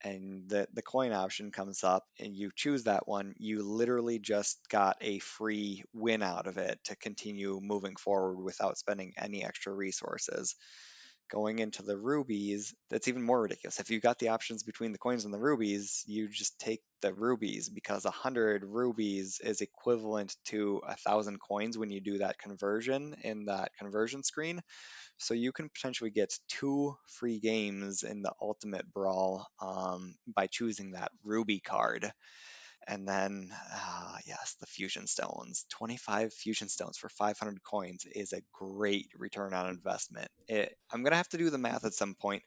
and the coin option comes up and you choose that one, you literally just got a free win out of it to continue moving forward without spending any extra resources. Going into the rubies, that's even more ridiculous. If you got the options between the coins and the rubies, you just take the rubies because 100 rubies is equivalent to 1,000 coins when you do that conversion in that conversion screen. So you can potentially get 2 free games in the Ultimate Brawl by choosing that ruby card. And then, yes, the fusion stones. 25 fusion stones for 500 coins is a great return on investment. I'm going to have to do the math at some point,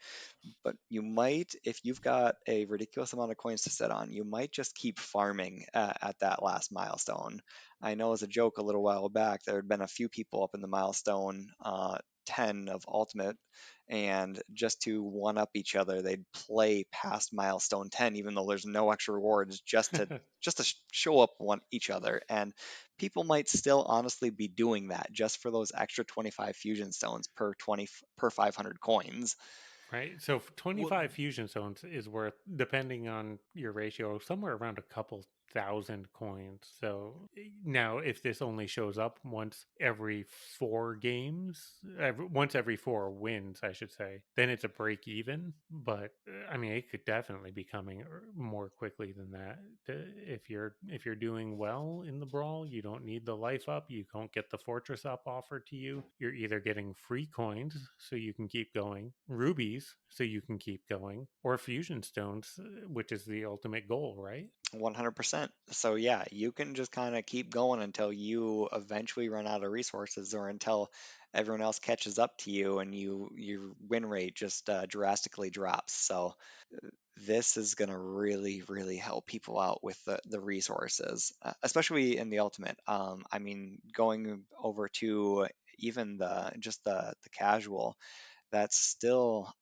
but you might, if you've got a ridiculous amount of coins to sit on, you might just keep farming at that last milestone. I know as a joke a little while back, there had been a few people up in the milestone 10 of Ultimate, and just to one up each other, they'd play past milestone 10, even though there's no extra rewards, just to show up one each other. And people might still honestly be doing that just for those extra 25 fusion stones per 500 coins. Right. So what 25 fusion stones is worth, depending on your ratio, somewhere around a couple thousand coins. So now, if this only shows up once every 4 games, once every 4 wins, I should say, then it's a break even. But I mean, it could definitely be coming more quickly than that. If you're doing well in the brawl, you don't need the life up. You don't get the fortress up offered to you. You're either getting free coins so you can keep going, rubies so you can keep going, or fusion stones, which is the ultimate goal, right? 100%. So yeah, you can just kind of keep going until you eventually run out of resources or until everyone else catches up to you and your win rate just drastically drops. So this is going to really help people out with the resources, especially in the ultimate. I mean, going over to even the casual, that's still,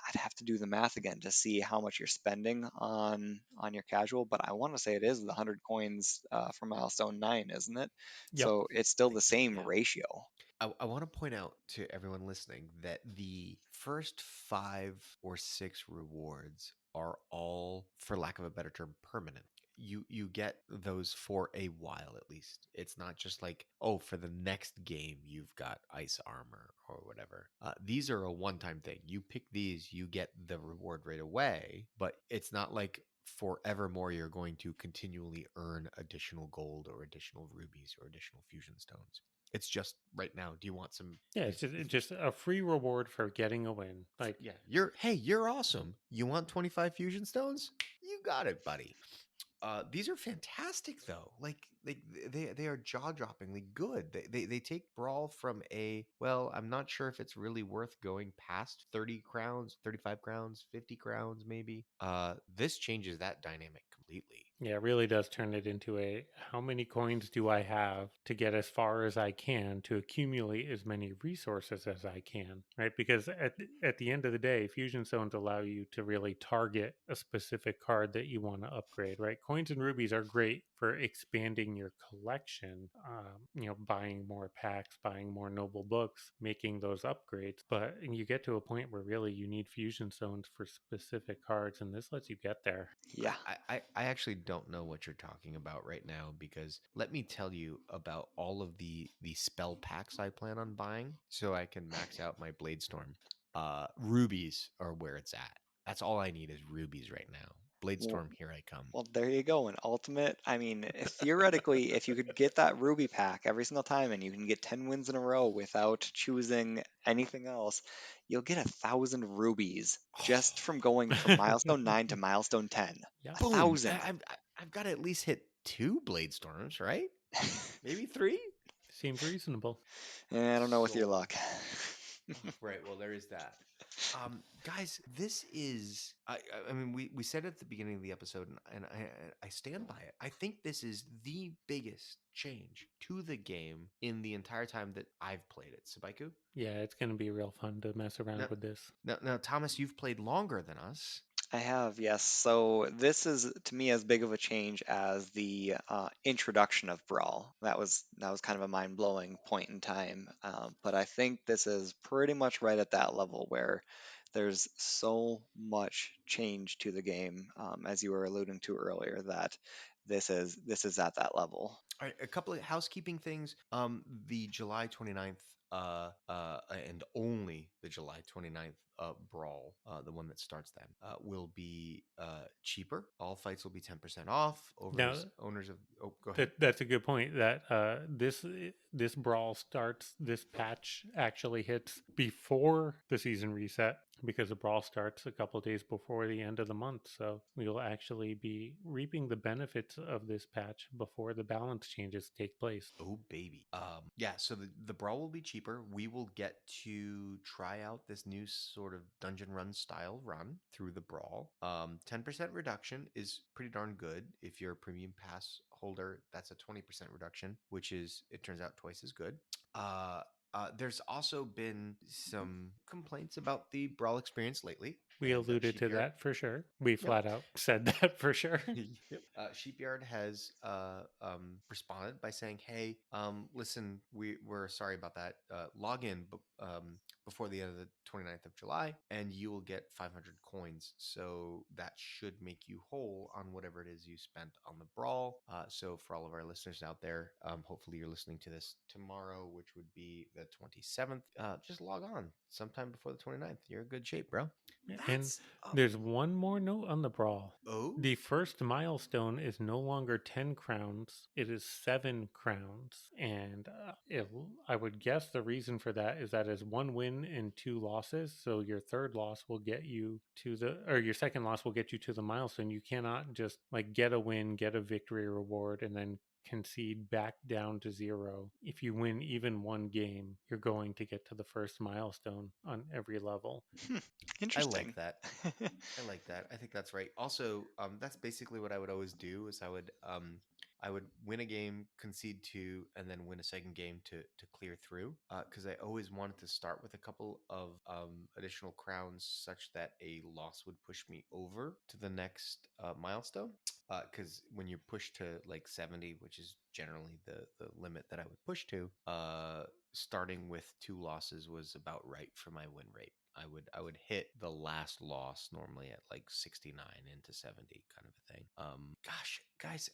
I'd have to do the math again to see how much you're spending on your casual, but I want to say it is the 100 coins for milestone 9, isn't it? Yep. So it's still I the think, same yeah. ratio. I want to point out to everyone listening that the first 5 or 6 rewards are all, for lack of a better term, permanent. You get those for a while at least. It's not just like, oh, for the next game you've got ice armor or whatever. These are a one-time thing. You pick these, you get the reward right away, but it's not like forevermore you're going to continually earn additional gold or additional rubies or additional fusion stones. It's just right now. Do you want some? Yeah, it's just a free reward for getting a win. Like, Yeah, you're awesome. You want 25 fusion stones? You got it, buddy. These are fantastic though. They are jaw-droppingly good. They take Brawl from a, well, I'm not sure if it's really worth going past 30 crowns, 35 crowns, 50 crowns maybe. This changes that dynamic completely. Yeah, it really does turn it into a how many coins do I have to get as far as I can to accumulate as many resources as I can, right? Because at the end of the day, fusion zones allow you to really target a specific card that you want to upgrade, right? Coins and rubies are great for expanding your collection, buying more packs, buying more noble books, making those upgrades. But you get to a point where really you need fusion zones for specific cards, and this lets you get there. Yeah. I actually don't know what you're talking about right now because let me tell you about all of the spell packs I plan on buying so I can max out my Bladestorm. Rubies are where it's at. That's all I need is rubies right now. Well, Bladestorm, here I come. well, there you go. An ultimate. I mean, theoretically, if you could get that ruby pack every single time and you can get 10 wins in a row without choosing anything else, you'll get 1,000 rubies just from going from milestone 9 to milestone 10. Yeah. A Boom! thousand. I've got to at least hit 2 Bladestorms, right? Maybe 3. Seems reasonable. I don't know with your Sold. luck. Right. Well, there is that. Guys, this is. I mean, we said it at the beginning of the episode, and I stand by it. I think this is the biggest change to the game in the entire time that I've played it. Sabaiku. Yeah, it's going to be real fun to mess around Now, with this. now, Thomas, you've played longer than us. I have, yes. So this is to me as big of a change as the introduction of Brawl. That was kind of a mind-blowing point in time. But I think this is pretty much right at that level where there's so much change to the game, as you were alluding to earlier, that this is at that level. All right, a couple of housekeeping things. The July 29th, and only the July 29th Brawl, the one that starts then, will be cheaper. All fights will be 10% off. Now, Owners of, oh, go ahead. that's a good point. That this brawl starts. This patch actually hits before the season reset because the brawl starts a couple of days before the end of the month. So we will actually be reaping the benefits of this patch before the balance changes take place. Oh baby. Yeah, so the brawl will be cheaper. We will get to try out this new sort of dungeon run style run through the brawl. 10% reduction is pretty darn good. If you're a premium pass holder, that's a 20% reduction, which is, it turns out, twice as good. There's also been some complaints about the brawl experience lately. We And alluded to Sheepyard, that for sure. We yep, flat out said that for sure. yep. Sheepyard has responded by saying, "Hey, listen, we're sorry about that. Log in before the end of the 29th of July, and you will get 500 coins. So that should make you whole on whatever it is you spent on the brawl. So for all of our listeners out there, hopefully you're listening to this tomorrow, which would be the 27th. Just log on sometime before the 29th. You're in good shape, bro. And That's there's one more note on the brawl. oh." The first milestone is no longer 10 crowns, it is 7 crowns. And I would guess the reason for that is that is 1 win and 2 losses. So your third loss will get you to your second loss will get you to the milestone. You cannot just like get a win, get a victory reward, and then concede back down to 0. If you win even one game, you're going to get to the first milestone on every level. Hmm, I like interesting. that. I like that. I think that's right. Also, that's basically what I would always do is I would win a game, concede 2, and then win a second game to clear through. Because I always wanted to start with a couple of additional crowns, such that a loss would push me over to the next milestone. Because when you push to like 70, which is generally the limit that I would push to, starting with 2 losses was about right for my win rate. I would hit the last loss normally at like 69 into 70 kind of a thing. Gosh, guys,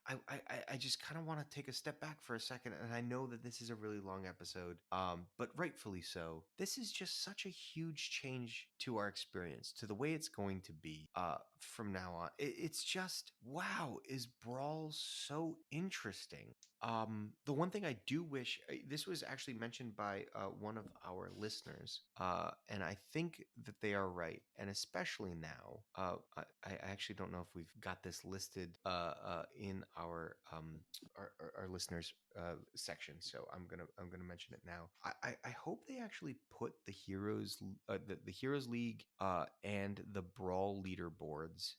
I just kind of want to take a step back for a second, and I know that this is a really long episode, but rightfully so. This is just such a huge change to our experience, to the way it's going to be from now on. It's just wow, is Brawl so interesting? The one thing I do wish, this was actually mentioned by one of our listeners, and I think that they are right, and especially now. I actually don't know if we've got this listed in our listeners section, so I'm gonna mention it now. I hope they actually put the the Heroes League and the Brawl leaderboards,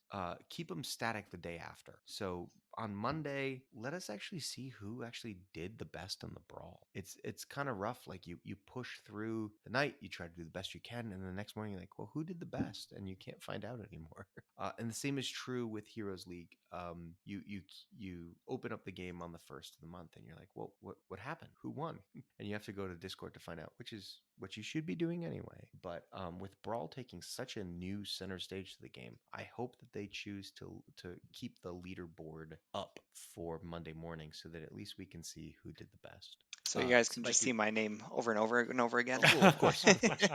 keep them static the day after. So on Monday, let us actually see who actually did the best on the Brawl. It's kind of rough. Like you push through the night, you try to do the best you can, and the next morning you're like, well, who did the best? And you can't find out anymore. And the same is true with Heroes League. You open up the game on the first of the month, and you're like, well, what happened? Who won? And you have to go to Discord to find out, which is what you should be doing anyway. But with Brawl taking such a new center stage to the game, I hope that they choose to keep the leaderboard up for Monday morning, so that at least we can see who did the best. So you guys can just Spike, see my name over and over and over again. oh, of course, of course.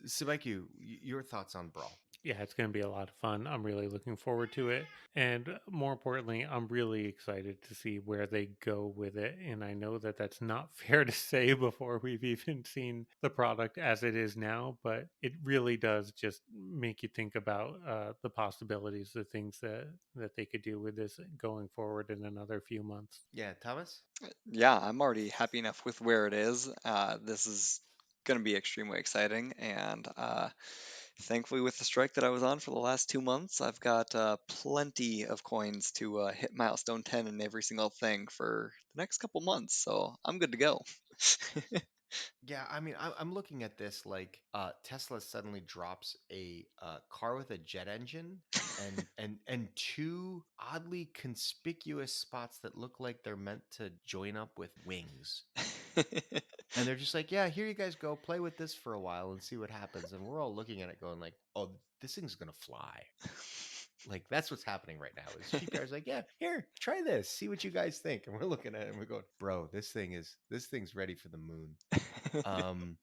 Sibaiku, your thoughts on Brawl? Yeah, it's going to be a lot of fun. I'm really looking forward to it. And more importantly, I'm really excited to see where they go with it. And I know that that's not fair to say before we've even seen the product as it is now, but it really does just make you think about the possibilities, the things that they could do with this going forward in another few months. Yeah, Thomas? Yeah, I'm already happy enough with where it is. This is going to be extremely exciting, and thankfully, with the strike that I was on for the last 2 months, I've got plenty of coins to hit milestone 10 in every single thing for the next couple months, so I'm good to go. Yeah, I mean, I'm looking at this like Tesla suddenly drops a car with a jet engine and two oddly conspicuous spots that look like they're meant to join up with wings. And they're just like, yeah, here you guys go, play with this for a while and see what happens. And we're all looking at it going like, oh, this thing's gonna fly. Like that's what's happening right now. Is Sheepyard's like, yeah, here, try this, see what you guys think. And we're looking at it and we're going, bro, this thing's ready for the moon. Um,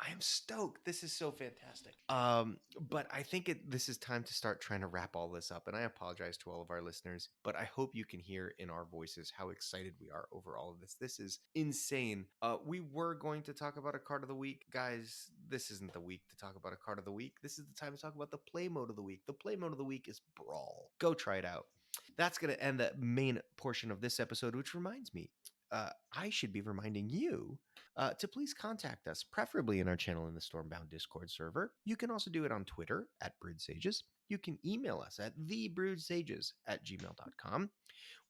I am stoked. This is so fantastic. But I think this is time to start trying to wrap all this up. And I apologize to all of our listeners, but I hope you can hear in our voices how excited we are over all of this. This is insane. We were going to talk about a card of the week, guys. This isn't the week to talk about a card of the week. This is the time to talk about the play mode of the week. The play mode of the week is Brawl. Go try it out. That's going to end the main portion of this episode, which reminds me, I should be reminding you to please contact us, preferably in our channel in the Stormbound Discord server. You can also do it on Twitter at Brewed Sages. You can email us at thebrewedsages@gmail.com.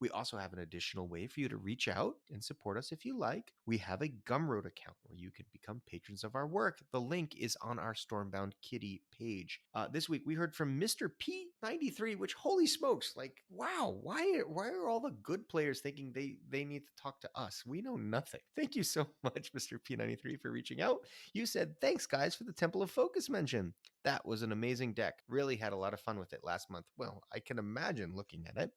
We also have an additional way for you to reach out and support us if you like. We have a Gumroad account where you can become patrons of our work. The link is on our Stormbound Kitty page. This week we heard from Mr. P93, which holy smokes, like wow, why are all the good players thinking they need to talk to us? We know nothing. Thank you so much, Mr. P93, for reaching out. You said thanks, guys, for the Temple of Focus mention. That was an amazing deck. Really had a lot of fun with it last month. Well, I can imagine looking at it.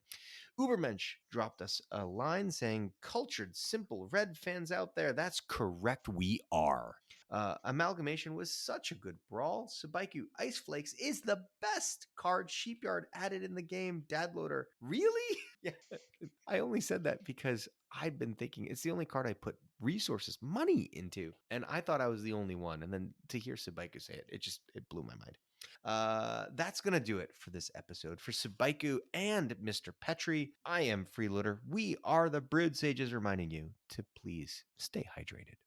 Ubermensch dropped us a line saying, cultured, simple, red fans out there. That's correct, we are. Amalgamation was such a good brawl. Sabaiku Ice Flakes is the best card Sheepyard added in the game. Dadloader, really? Yeah, I only said that because I've been thinking it's the only card I put resources, money into. And I thought I was the only one. And then to hear Sabaiku say it, it blew my mind. That's going to do it for this episode. For Sabaiku and Mr. Petri, I am Freeloader. We are the Brewed Sages reminding you to please stay hydrated.